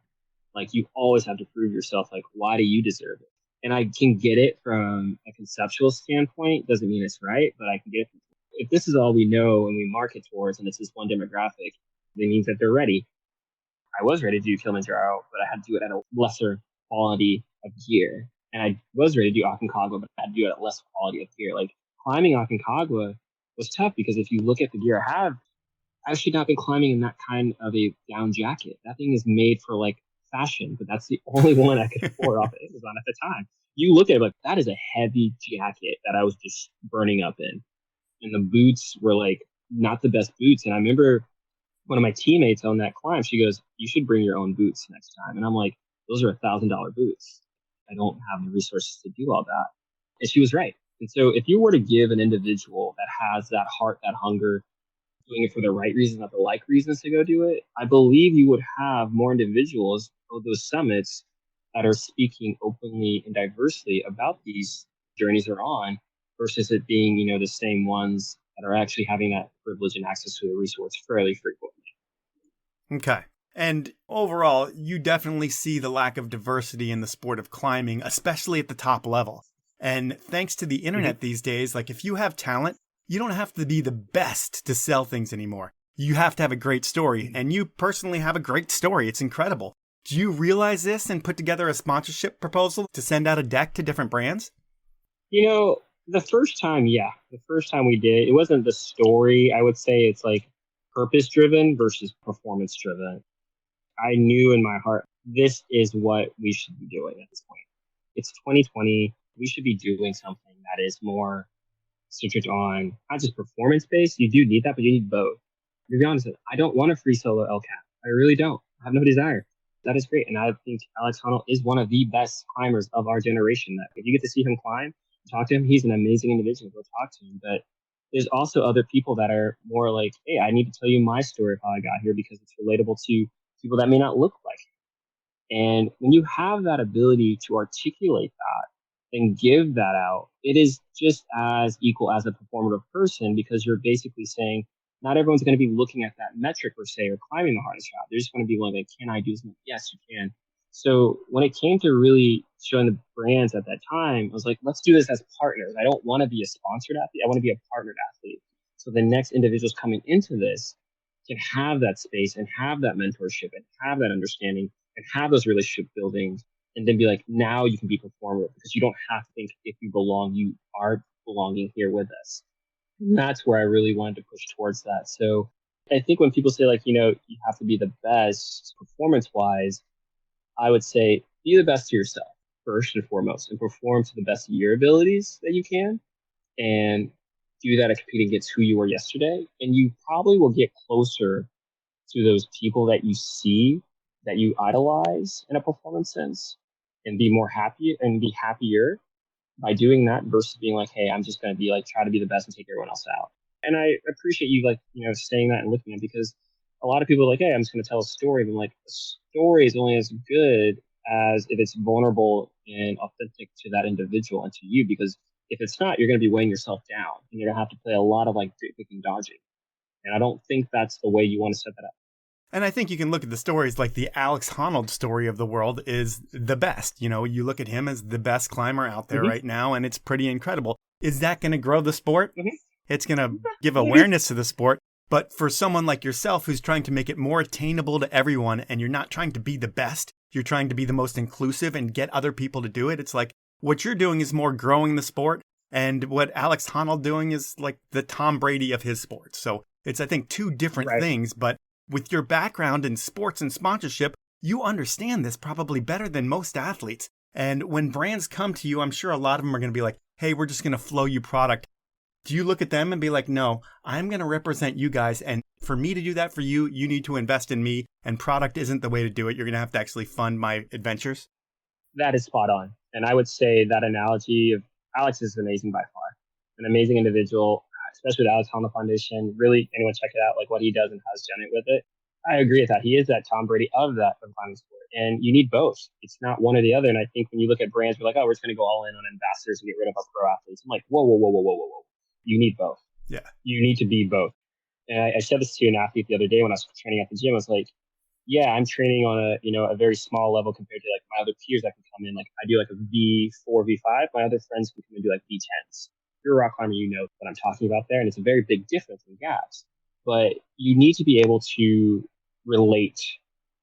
Like you always have to prove yourself. Like, why do you deserve it? And I can get it from a conceptual standpoint. Doesn't mean it's right, but I can get it from if this is all we know and we market towards and it's this one demographic, it means that they're ready. I was ready to do Kilimanjaro, but I had to do it at a lesser quality of gear. And I was ready to do Aconcagua, but I had to do it at less quality of gear. Like climbing Aconcagua was tough because if you look at the gear I have, I should not be climbing in that kind of a down jacket. That thing is made for like fashion, but that's the only one I could afford off of Amazon at the time. You look at it like that is a heavy jacket that I was just burning up in. And the boots were like not the best boots. And I remember one of my teammates on that climb, she goes, you should bring your own boots next time. And I'm like, those are $1,000 boots. I don't have the resources to do all that. And she was right. And so if you were to give an individual that has that heart, that hunger, doing it for the right reasons, not the like reasons to go do it, I believe you would have more individuals of those summits that are speaking openly and diversely about these journeys they're on versus it being, the same ones that are actually having that privilege and access to the resource fairly frequently. Okay. And overall, you definitely see the lack of diversity in the sport of climbing, especially at the top level. And thanks to the internet these days, like if you have talent, you don't have to be the best to sell things anymore. You have to have a great story. And you personally have a great story. It's incredible. Do you realize this and put together a sponsorship proposal to send out a deck to different brands? The first time, yeah. The first time we did, it wasn't the story. I would say it's like purpose-driven versus performance-driven. I knew in my heart, this is what we should be doing at this point. It's 2020. We should be doing something that is more centered on not just performance-based. You do need that, but you need both. To be honest, I don't want a free solo LCAP. I really don't. I have no desire. That is great. And I think Alex Honnold is one of the best climbers of our generation. That if you get to see him climb, talk to him, he's an amazing individual. Go talk to him. But there's also other people that are more like, hey, I need to tell you my story of how I got here because it's relatable to people that may not look like him. And when you have that ability to articulate that and give that out, it is just as equal as a performative person because you're basically saying, not everyone's going to be looking at that metric per se or climbing the hardest route. They're just going to be like, can I do something? Yes, you can. So when it came to really showing the brands at that time, I was like, let's do this as partners. I don't want to be a sponsored athlete. I want to be a partnered athlete. So the next individuals coming into this can have that space and have that mentorship and have that understanding and have those relationship buildings and then be like, now you can be performative because you don't have to think if you belong, you are belonging here with us. And that's where I really wanted to push towards that. So I think when people say like, you have to be the best performance wise, I would say be the best to yourself. first and foremost and perform to the best of your abilities that you can, and do that at competing against who you were yesterday. And you probably will get closer to those people that you see, that you idolize in a performance sense, and be more happy and be happier by doing that versus being like, hey, I'm just going to be like, try to be the best and take everyone else out. And I appreciate you like, saying that and looking at it, because a lot of people are like, hey, I'm just going to tell a story. But I'm like, a story is only as good as if it's vulnerable and authentic to that individual and to you, because if it's not, you're going to be weighing yourself down and you're going to have to play a lot of like picking dodging. And I don't think that's the way you want to set that up. And I think you can look at the stories like the Alex Honnold story of the world is the best. You look at him as the best climber out there right now, and it's pretty incredible. Is that going to grow the sport? It's going to give awareness to the sport. But for someone like yourself who's trying to make it more attainable to everyone, and you're not trying to be the best, you're trying to be the most inclusive and get other people to do it. It's like what you're doing is more growing the sport. And what Alex Honnold doing is like the Tom Brady of his sport. So it's, I think, two different things. But with your background in sports and sponsorship, you understand this probably better than most athletes. And when brands come to you, I'm sure a lot of them are going to be like, hey, we're just going to flow you product. Do you look at them and be like, no, I'm going to represent you guys. And for me to do that for you, you need to invest in me. And product isn't the way to do it. You're going to have to actually fund my adventures. That is spot on. And I would say that analogy of Alex is amazing by far. An amazing individual, especially with Alex Honnold Foundation. Really, anyone check it out, like what he does and how he's done it with it. I agree with that. He is that Tom Brady of that climbing sport. And you need both. It's not one or the other. And I think when you look at brands, we're like, oh, we're just going to go all in on ambassadors and get rid of our pro athletes. I'm like, whoa. You need both. Yeah. You need to be both. And I said this to an athlete the other day when I was training at the gym. I was like, yeah, I'm training on a very small level compared to like my other peers that can come in. Like I do like a V4, V5. My other friends can come and do like V10s. If you're a rock climber, you know what I'm talking about there. And it's a very big difference in gaps. But you need to be able to relate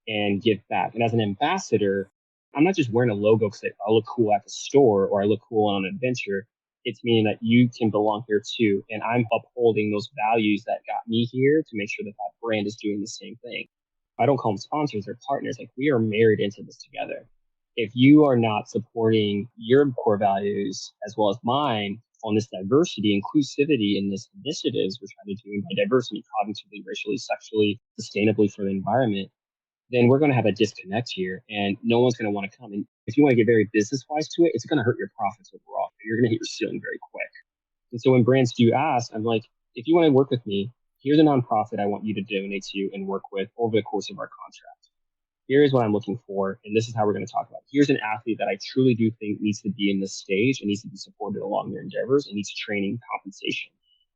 and give back. And as an ambassador, I'm not just wearing a logo because I look cool at the store or I look cool on an adventure. It's meaning that you can belong here too. And I'm upholding those values that got me here to make sure that that brand is doing the same thing. I don't call them sponsors or partners. Like we are married into this together. If you are not supporting your core values as well as mine on this diversity, inclusivity in this initiatives we're trying to do, and by diversity, cognitively, racially, sexually, sustainably for the environment, then we're going to have a disconnect here and no one's going to want to come. And if you want to get very business wise to it, it's going to hurt your profits overall. You're going to hit your ceiling very quick. And so when brands do ask, I'm like, if you want to work with me, here's a nonprofit I want you to donate to and work with over the course of our contract. Here is what I'm looking for, and this is how we're going to talk about it. Here's an athlete that I truly do think needs to be in this stage and needs to be supported along their endeavors and needs training compensation.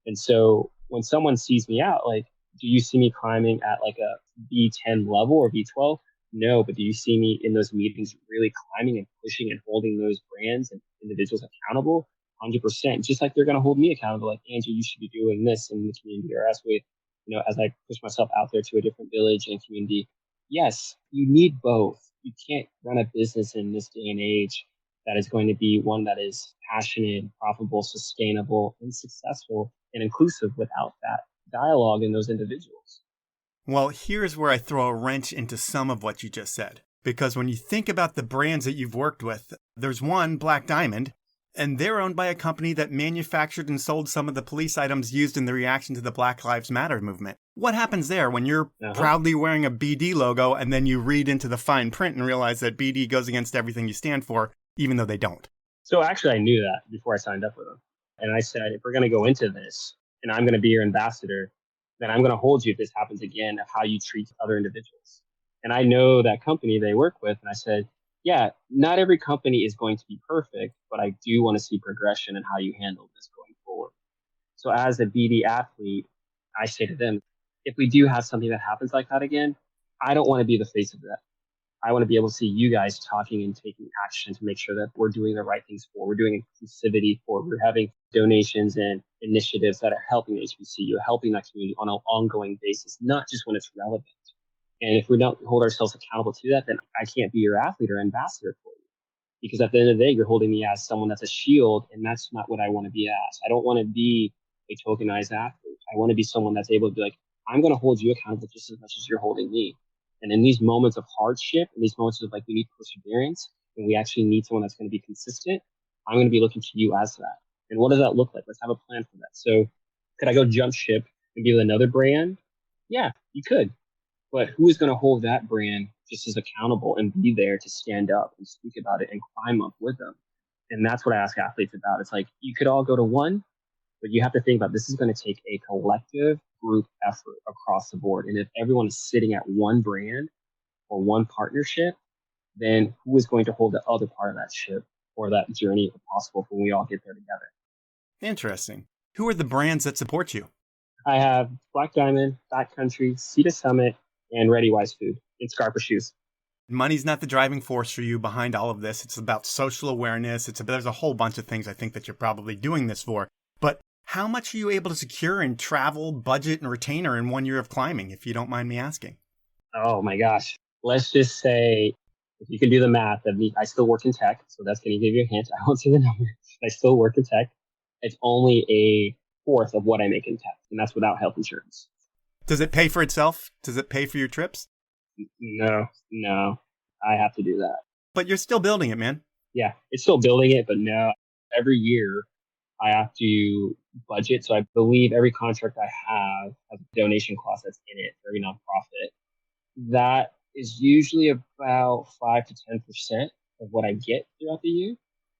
And so when someone sees me out, like, do you see me climbing at like a V10 level or V12? No, but do you see me in those meetings really climbing and pushing and holding those brands and individuals accountable? 100%. Just like they're going to hold me accountable. Like, Andrew, you should be doing this in the community, or as I push myself out there to a different village and community. Yes, you need both. You can't run a business in this day and age that is going to be one that is passionate, profitable, sustainable, and successful and inclusive without that dialogue in those individuals. Well, here's where I throw a wrench into some of what you just said. Because when you think about the brands that you've worked with, there's one, Black Diamond, and they're owned by a company that manufactured and sold some of the police items used in the reaction to the Black Lives Matter movement. What happens there when you're proudly wearing a BD logo and then you read into the fine print and realize that BD goes against everything you stand for, even though they don't? So actually, I knew that before I signed up with them. And I said, if we're going to go into this and I'm going to be your ambassador, then I'm going to hold you if this happens again of how you treat other individuals. And I know that company they work with. And I said, yeah, not every company is going to be perfect, but I do want to see progression in how you handle this going forward. So as a BD athlete, I say to them, if we do have something that happens like that again, I don't want to be the face of that. I want to be able to see you guys talking and taking action to make sure that we're doing the right things we're doing inclusivity we're having donations and initiatives that are helping HBCU, helping that community on an ongoing basis, not just when it's relevant. And if we don't hold ourselves accountable to that, then I can't be your athlete or ambassador for you. Because at the end of the day, you're holding me as someone that's a shield, and that's not what I want to be as. I don't want to be a tokenized athlete. I want to be someone that's able to be like, I'm going to hold you accountable just as much as you're holding me. And in these moments of hardship, in these moments of like, we need perseverance, and we actually need someone that's going to be consistent, I'm going to be looking to you as that. And what does that look like? Let's have a plan for that. So could I go jump ship and be with another brand? Yeah, you could. But who is going to hold that brand just as accountable and be there to stand up and speak about it and climb up with them? And that's what I ask athletes about. It's like, you could all go to one, but you have to think about this is going to take a collective group effort across the board. And if everyone is sitting at one brand or one partnership, then who is going to hold the other part of that ship or that journey if possible when we all get there together? Interesting. Who are the brands that support you? I have Black Diamond, Backcountry, Sea Summit, and Ready Wise Food and Scarpa Shoes. Money's not the driving force for you behind all of this. It's about social awareness. There's a whole bunch of things I think that you're probably doing this for. But how much are you able to secure in travel, budget, and retainer in 1 year of climbing, if you don't mind me asking? Oh my gosh. Let's just say, if you can do the math, I still work in tech, so that's going to give you a hint. I won't say the number. I still work in tech. It's only a fourth of what I make in tech, and that's without health insurance. Does it pay for itself? Does it pay for your trips? No. I have to do that. But you're still building it, man. Yeah, it's still building it, but no. Every year, I have to budget. So I believe every contract I have has a donation clause that's in it for every nonprofit. That is usually about 5 to 10% of what I get throughout the year.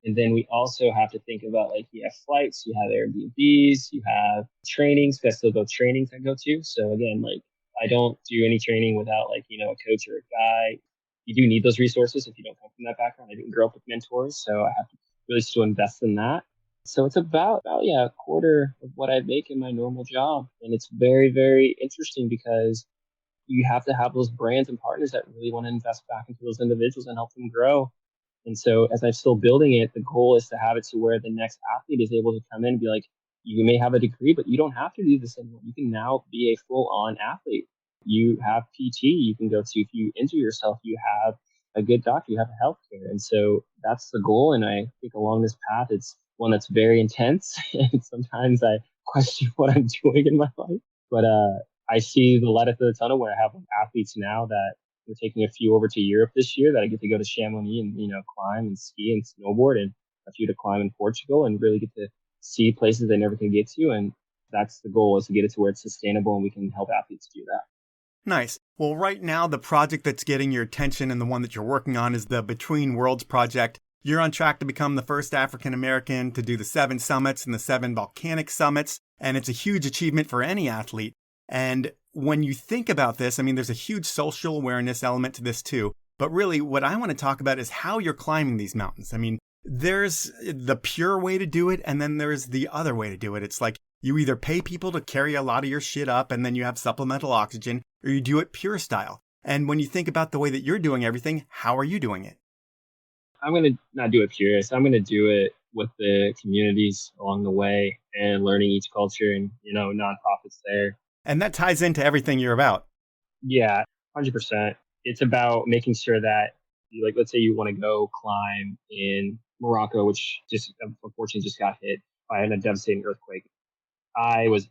And then we also have to think about, like, you have flights, you have Airbnbs, you have trainings. I still go trainings I go to. So again, like, I don't do any training without, like, a coach or a guy. You do need those resources if you don't come from that background. I didn't grow up with mentors, so I have to really still invest in that. So it's about a quarter of what I make in my normal job. And it's very, very interesting because you have to have those brands and partners that really want to invest back into those individuals and help them grow. And so as I'm still building it, the goal is to have it to where the next athlete is able to come in and be like, you may have a degree, but you don't have to do this anymore. You can now be a full-on athlete. You have PT you can go to. If you injure yourself, you have a good doctor, you have healthcare. And so that's the goal. And I think along this path, it's one that's very intense. And sometimes I question what I'm doing in my life. But I see the light at the tunnel where I have athletes now that we're taking a few over to Europe this year that I get to go to Chamonix and, climb and ski and snowboard, and a few to climb in Portugal, and really get to see places they never can get to. And that's the goal, is to get it to where it's sustainable and we can help athletes do that. Nice. Well, right now, the project that's getting your attention and the one that you're working on is the Between Worlds project. You're on track to become the first African American to do the 7 summits and the 7 volcanic summits. And it's a huge achievement for any athlete. And when you think about this, there's a huge social awareness element to this too. But really, what I want to talk about is how you're climbing these mountains. There's the pure way to do it, and then there's the other way to do it. It's like you either pay people to carry a lot of your shit up and then you have supplemental oxygen, or you do it pure style. And when you think about the way that you're doing everything, how are you doing it? I'm going to not do it pure. So I'm going to do it with the communities along the way and learning each culture and, nonprofits there. And that ties into everything you're about. Yeah, 100%. It's about making sure that, let's say you want to go climb in Morocco, which just unfortunately just got hit by a devastating earthquake. I was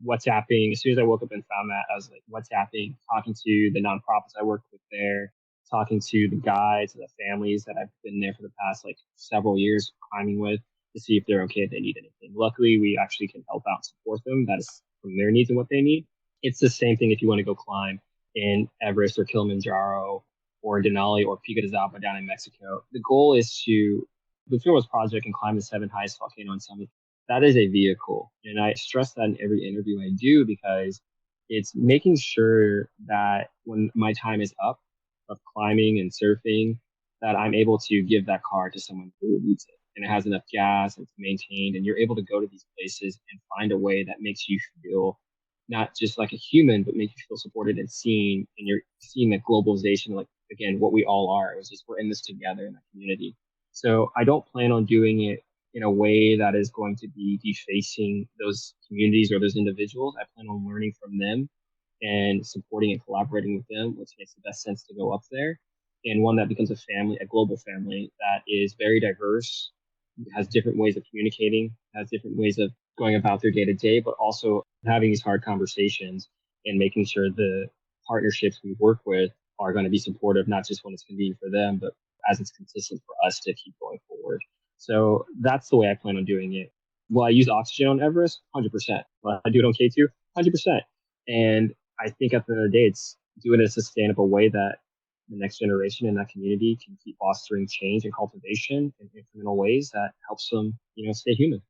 WhatsApping. As soon as I woke up and found that, I was like WhatsApping, talking to the nonprofits I worked with there, talking to the guides and the families that I've been there for the past several years climbing with, to see if they're okay, if they need anything. Luckily, we actually can help out and support them. That is from their needs and what they need. It's the same thing if you want to go climb in Everest or Kilimanjaro or Denali or Pico de Zapa down in Mexico. The goal is to, the Fearless Project, and climb the 7 highest volcano and summit. That is a vehicle. And I stress that in every interview I do, because it's making sure that when my time is up of climbing and surfing, that I'm able to give that car to someone who needs it. And it has enough gas, and it's maintained, and you're able to go to these places and find a way that makes you feel not just like a human, but make you feel supported and seen. And you're seeing that globalization, again, what we all are. It was just, we're in this together in that community. So I don't plan on doing it in a way that is going to be defacing those communities or those individuals. I plan on learning from them and supporting and collaborating with them, which makes the best sense to go up there. And one that becomes a family, a global family that is very diverse, has different ways of communicating, has different ways of going about their day to day, but also having these hard conversations and making sure the partnerships we work with are going to be supportive, not just when it's convenient for them, but as it's consistent for us to keep going forward. So that's the way I plan on doing it. Will I use oxygen on Everest? 100%. Will I do it on K2? 100%. And I think at the end of the day, it's doing it in a sustainable way that the next generation in that community can keep fostering change and cultivation in incremental ways that helps them, stay human.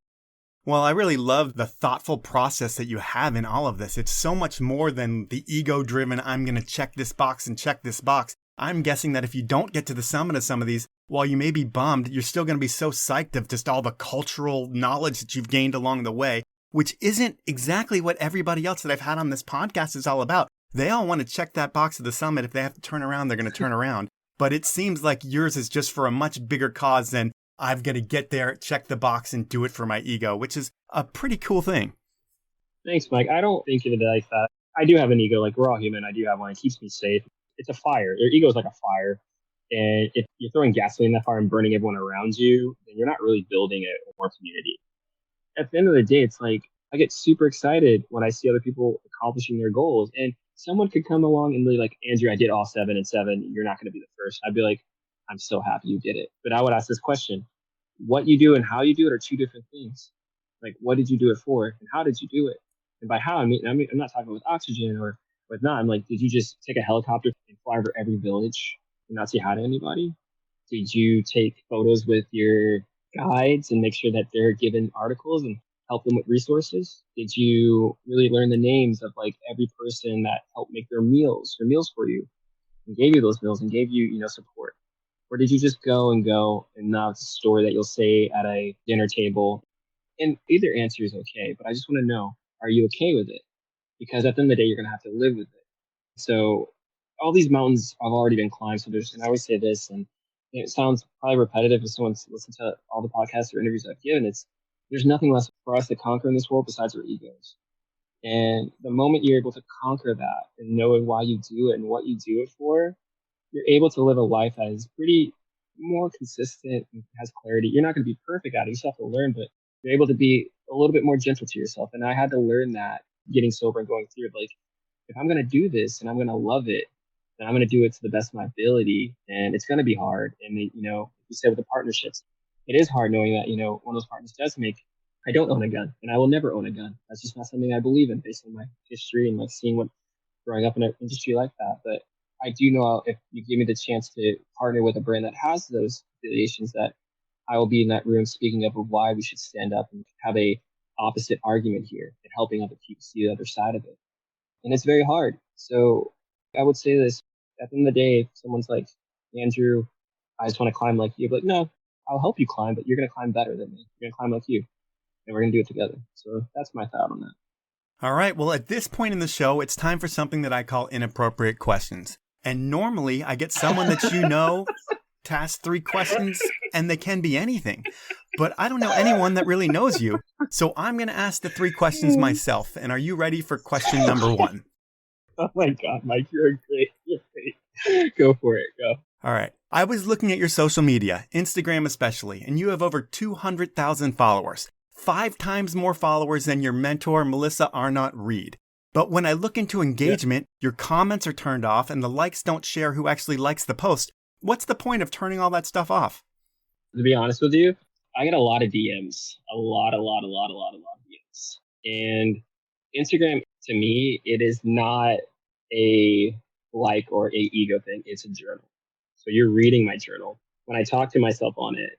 Well, I really love the thoughtful process that you have in all of this. It's so much more than the ego-driven, I'm going to check this box and check this box. I'm guessing that if you don't get to the summit of some of these, while you may be bummed, you're still going to be so psyched of just all the cultural knowledge that you've gained along the way, which isn't exactly what everybody else that I've had on this podcast is all about. They all want to check that box at the summit. If they have to turn around, they're going to turn around. But it seems like yours is just for a much bigger cause than I've got to get there, check the box, and do it for my ego, which is a pretty cool thing. Thanks, Mike. I don't think of it like that. I do have an ego. Like, we're all human. I do have one. It keeps me safe. It's a fire. Your ego is like a fire. And if you're throwing gasoline in that fire and burning everyone around you, then you're not really building a warm community. At the end of the day, it's like I get super excited when I see other people accomplishing their goals. And someone could come along and be like, Andrew, I did all 7 and 7. You're not going to be the first. I'd be like, I'm so happy you did it. But I would ask this question. What you do and how you do it are two different things. Like, what did you do it for? And how did you do it? And by how, I mean, I'm not talking about with oxygen or with not. I'm like, did you just take a helicopter and fly over every village and not say hi to anybody? Did you take photos with your guides and make sure that they're given articles and help them with resources? Did you really learn the names of like every person that helped make their meals for you and gave you those meals and gave you, support? Or did you just go and now it's a story that you'll say at a dinner table? And either answer is okay, but I just want to know, are you okay with it? Because at the end of the day, you're going to have to live with it. So all these mountains have already been climbed. So and I always say this, and it sounds probably repetitive if someone's listened to all the podcasts or interviews I've given. There's nothing less for us to conquer in this world besides our egos. And the moment you're able to conquer that and knowing why you do it and what you do it for, you're able to live a life that is pretty more consistent and has clarity. You're not going to be perfect at it. You still have to learn, but you're able to be a little bit more gentle to yourself. And I had to learn that getting sober and going through it. Like, if I'm going to do this and I'm going to love it, then I'm going to do it to the best of my ability. And it's going to be hard. And, like you said with the partnerships, it is hard knowing that, one of those partners does I don't own a gun and I will never own a gun. That's just not something I believe in based on my history and like seeing what growing up in an industry like that. But I do know if you give me the chance to partner with a brand that has those affiliations, that I will be in that room speaking up of why we should stand up and have a opposite argument here and helping other people see the other side of it. And it's very hard. So I would say this, at the end of the day, if someone's like, Andrew, I just want to climb like you, but no, I'll help you climb, but you're going to climb better than me. You're going to climb like you. And we're going to do it together. So that's my thought on that. All right. Well, at this point in the show, it's time for something that I call inappropriate questions. And normally I get someone that to ask 3 questions, and they can be anything. But I don't know anyone that really knows you. So I'm going to ask the 3 questions myself. And are you ready for question number 1? Oh my God, Mike, you're great. Go for it. Go. All right. I was looking at your social media, Instagram especially, and you have over 200,000 followers, 5 times more followers than your mentor, Melissa Arnott Reed. But when I look into engagement, your comments are turned off and the likes don't share who actually likes the post. What's the point of turning all that stuff off? To be honest with you, I get a lot of DMs, a lot of DMs. And Instagram, to me, it is not a like or a ego thing. It's a journal. So you're reading my journal. When I talk to myself on it,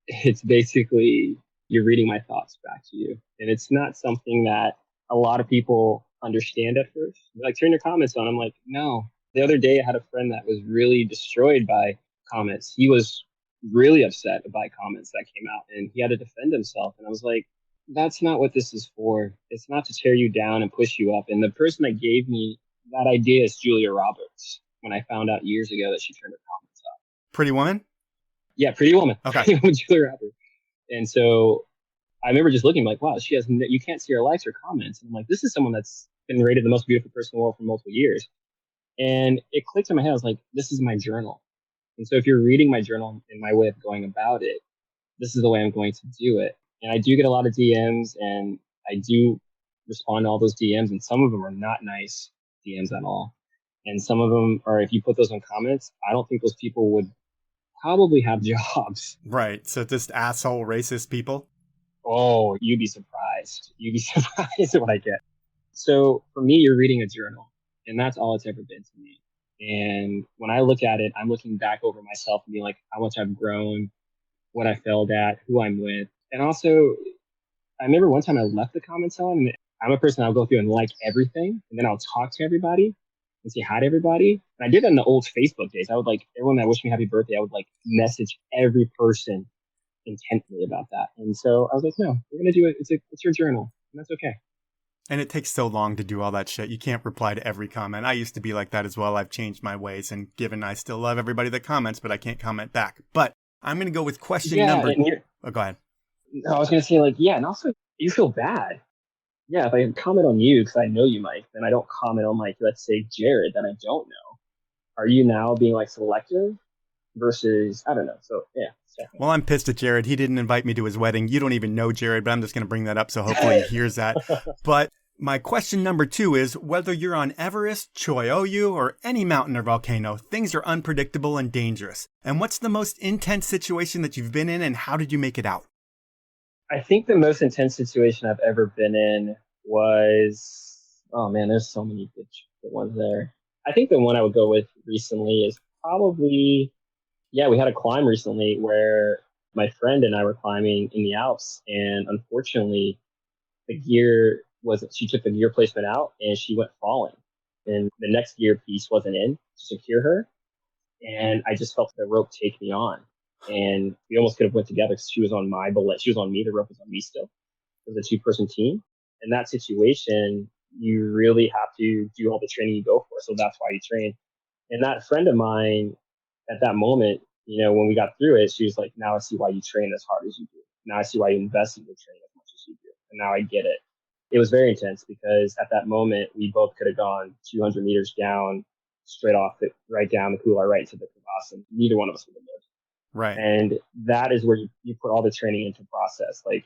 it's basically you're reading my thoughts back to you. And it's not something that a lot of people understand at first. Like, turn your comments on. I'm like, no. The other day I had a friend that was really destroyed by comments. He was really upset by comments that came out and he had to defend himself. And I was like, that's not what this is for. It's not to tear you down and push you up. And the person that gave me that idea is Julia Roberts, when I found out years ago that she turned her comments off. Pretty Woman? Yeah, Pretty Woman. Okay. Julia Roberts. And so I remember just looking like, wow, you can't see her likes or comments. And I'm like, this is someone that's been rated the most beautiful person in the world for multiple years. And it clicked in my head. I was like, this is my journal. And so if you're reading my journal and my way of going about it, this is the way I'm going to do it. And I do get a lot of DMs and I do respond to all those DMs. And some of them are not nice DMs at all. And some of them are, if you put those in comments, I don't think those people would probably have jobs. Right. So just asshole racist people. Oh, you'd be surprised. You'd be surprised at what I get. So for me, you're reading a journal, and that's all it's ever been to me. And when I look at it, I'm looking back over myself and being like, how much I've grown, what I failed at, who I'm with. And also, I remember one time I left the comments on, and I'm a person I'll go through and like everything, and then I'll talk to everybody and say hi to everybody. And I did that in the old Facebook days. I would like everyone that wished me happy birthday, I would like message every person intently about that. And so I was like, no, we're gonna do it. It's your journal, and that's okay. And it takes so long to do all that shit. You can't reply to every comment. I used to be like that as well. I've changed my ways, and given I still love everybody that comments, but I can't comment back. But I'm going to go with question number. Oh, go ahead. I was going to say, like, yeah, and also you feel bad. Yeah, if I comment on you because I know you, Mike, then I don't comment on, like, let's say Jared that I don't know. Are you now being like selective versus, I don't know. So yeah. Well, I'm pissed at Jared. He didn't invite me to his wedding. You don't even know Jared, but I'm just going to bring that up. So hopefully he hears that. But my question number 2 is whether you're on Everest, Choyoyu, or any mountain or volcano, things are unpredictable and dangerous. And what's the most intense situation that you've been in, and how did you make it out? I think the most intense situation I've ever been in was, oh man, there's so many good ones there. I think the one I would go with recently is probably, yeah, we had a climb recently where my friend and I were climbing in the Alps, and unfortunately she took the gear placement out and she went falling, and the next gear piece wasn't in to secure her. And I just felt the rope take me on, and we almost could have went together because she was on my bullet. She was on me. The rope was on me still. It was a 2-person team. In that situation, you really have to do all the training you go for. So that's why you train. And that friend of mine at that moment, when we got through it, she was like, now I see why you train as hard as you do. Now I see why you invest in your training as much as you do. And now I get it. It was very intense because at that moment, we both could have gone 200 meters down, straight off it, right down the couloir, right into the crevasse, and neither one of us would have lived. Right. And that is where you put all the training into process, like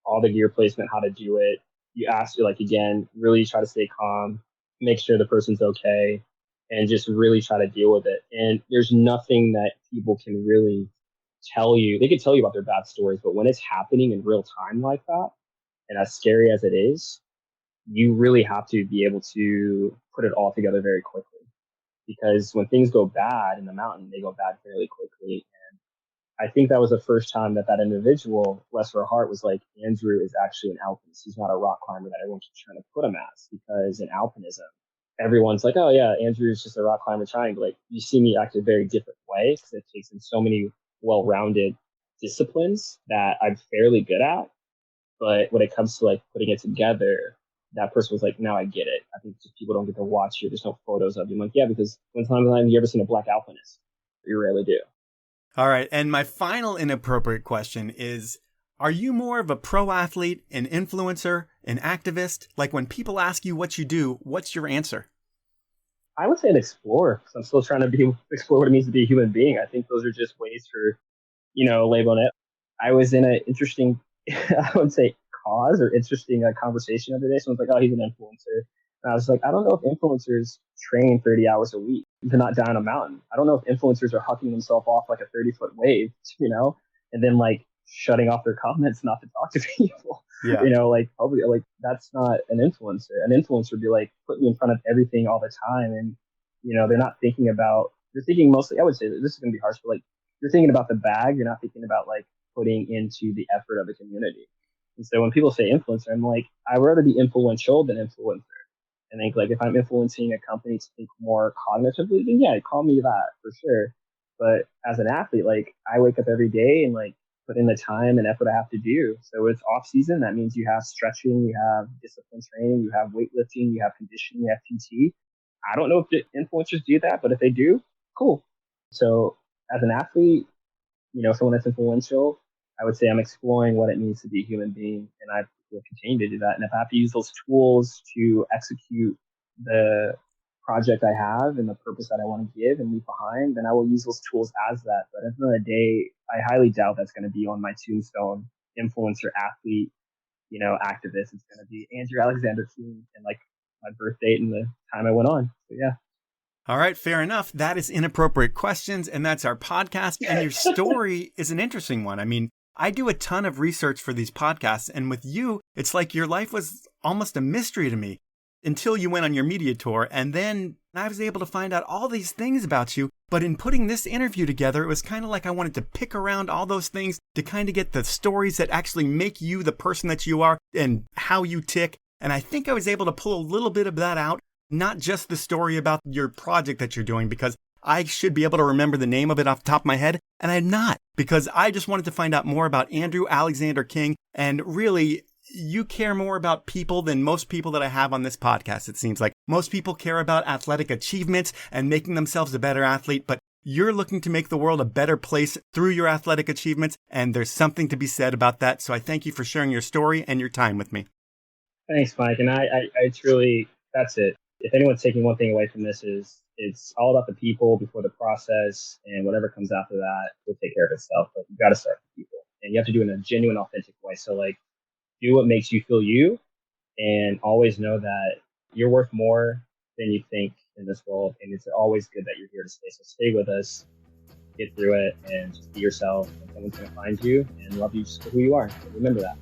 all the gear placement, how to do it. You ask, again, really try to stay calm, make sure the person's okay, and just really try to deal with it. And there's nothing that people can really tell you. They can tell you about their bad stories, but when it's happening in real time like that, and as scary as it is, you really have to be able to put it all together very quickly. Because when things go bad in the mountain, they go bad fairly quickly. And I think that was the first time that individual, bless her heart, was like, Andrew is actually an alpinist. He's not a rock climber that everyone keeps trying to put him as. Because in alpinism, everyone's like, oh yeah, Andrew is just a rock climber trying. But you see me act a very different way because it takes in so many well-rounded disciplines that I'm fairly good at. But when it comes to putting it together, that person was like, now I get it. I think just people don't get to watch you. There's no photos of you. I'm like, yeah, because when's the last time you ever seen a black alpinist? You rarely do. All right. And my final inappropriate question is, are you more of a pro athlete, an influencer, an activist? Like when people ask you what you do, what's your answer? I would say an explorer, because I'm still trying to explore what it means to be a human being. I think those are just ways for, labeling it. I was in an interesting, I would say, cause or interesting conversation the other day. Someone's like, oh, he's an influencer. And I was like, I don't know if influencers train 30 hours a week to not die on a mountain. I don't know if influencers are hucking themselves off like a 30-foot wave, and then shutting off their comments not to talk to people. Yeah. Probably that's not an influencer. An influencer would be put me in front of everything all the time. And, they're not thinking about, they're thinking mostly, I would say this is going to be harsh, but you're thinking about the bag. You're not thinking about putting into the effort of the community. And so when people say influencer, I'm like, I'd rather be influential than influencer. And think if I'm influencing a company to think more cognitively, then yeah, call me that for sure. But as an athlete, I wake up every day and put in the time and effort I have to do. So it's off season. That means you have stretching, you have discipline training, you have weightlifting, you have conditioning, you have PT. I don't know if the influencers do that, but if they do, cool. So as an athlete, someone that's influential, I would say I'm exploring what it means to be a human being, and I will continue to do that. And if I have to use those tools to execute the project I have and the purpose that I want to give and leave behind, then I will use those tools as that. But at the end of the day, I highly doubt that's going to be on my tombstone, influencer, athlete, activist. It's going to be Andrew Alexander King and my birth date and the time I went on. So yeah. All right, fair enough. That is Inappropriate Questions, and that's our podcast. And your story is an interesting one. I mean, I do a ton of research for these podcasts, and with you, it's like your life was almost a mystery to me until you went on your media tour, and then I was able to find out all these things about you. But in putting this interview together, it was kind of like I wanted to pick around all those things to kind of get the stories that actually make you the person that you are and how you tick. And I think I was able to pull a little bit of that out, not just the story about your project that you're doing, because I should be able to remember the name of it off the top of my head, and I'm not, because I just wanted to find out more about Andrew Alexander King. And really, you care more about people than most people that I have on this podcast, it seems like. Most people care about athletic achievements and making themselves a better athlete, but you're looking to make the world a better place through your athletic achievements, and there's something to be said about that. So I thank you for sharing your story and your time with me. Thanks, Mike. And I truly, that's it. If anyone's taking one thing away from this, is it's all about the people before the process, and whatever comes after that will take care of itself. But you got to start with people, and you have to do it in a genuine, authentic way. So like, do what makes you feel you, and always know that you're worth more than you think in this world. And it's always good that you're here to stay. So stay with us, get through it, and just be yourself. And someone's going to find you and love you just for who you are. So remember that.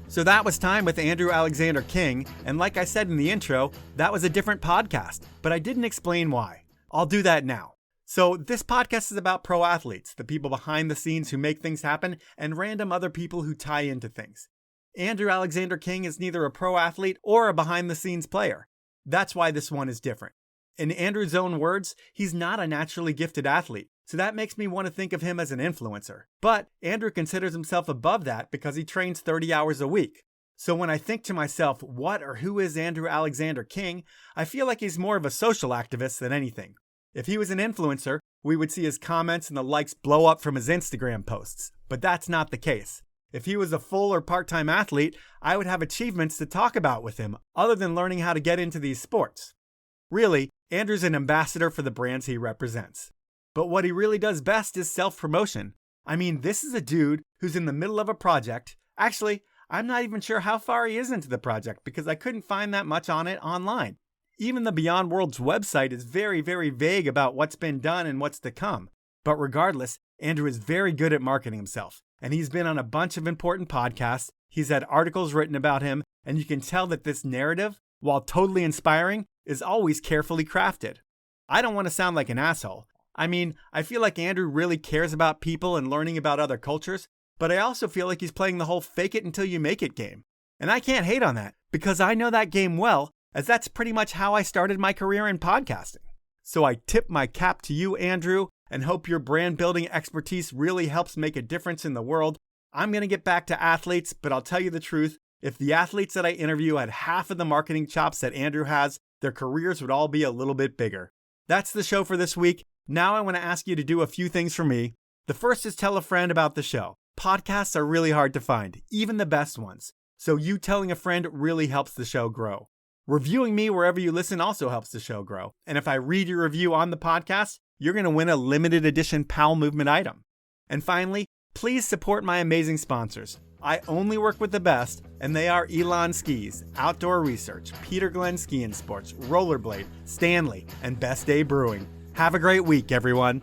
So that was time with Andrew Alexander King, and like I said in the intro, that was a different podcast, but I didn't explain why. I'll do that now. So this podcast is about pro athletes, the people behind the scenes who make things happen, and random other people who tie into things. Andrew Alexander King is neither a pro athlete or a behind the scenes player. That's why this one is different. In Andrew's own words, he's not a naturally gifted athlete. So that makes me want to think of him as an influencer. But Andrew considers himself above that because he trains 30 hours a week. So when I think to myself, what or who is Andrew Alexander King, I feel like he's more of a social activist than anything. If he was an influencer, we would see his comments and the likes blow up from his Instagram posts. But that's not the case. If he was a full or part-time athlete, I would have achievements to talk about with him, other than learning how to get into these sports. Really, Andrew's an ambassador for the brands he represents. But what he really does best is self-promotion. I mean, this is a dude who's in the middle of a project. Actually, I'm not even sure how far he is into the project because I couldn't find that much on it online. Even the Beyond Worlds website is very, very vague about what's been done and what's to come. But regardless, Andrew is very good at marketing himself. And he's been on a bunch of important podcasts. He's had articles written about him. And you can tell that this narrative, while totally inspiring, is always carefully crafted. I don't want to sound like an asshole. I mean, I feel like Andrew really cares about people and learning about other cultures, but I also feel like he's playing the whole fake it until you make it game. And I can't hate on that, because I know that game well, as that's pretty much how I started my career in podcasting. So I tip my cap to you, Andrew, and hope your brand building expertise really helps make a difference in the world. I'm going to get back to athletes, but I'll tell you the truth. If the athletes that I interview had half of the marketing chops that Andrew has, their careers would all be a little bit bigger. That's the show for this week. Now I want to ask you to do a few things for me. The first is tell a friend about the show. Podcasts are really hard to find, even the best ones. So you telling a friend really helps the show grow. Reviewing me wherever you listen also helps the show grow. And if I read your review on the podcast, you're going to win a limited edition pmovement item. And finally, please support my amazing sponsors. I only work with the best, and they are Elon Skis, Outdoor Research, Peter Glenn Ski and Sports, Rollerblade, Stanley, and Best Day Brewing. Have a great week, everyone.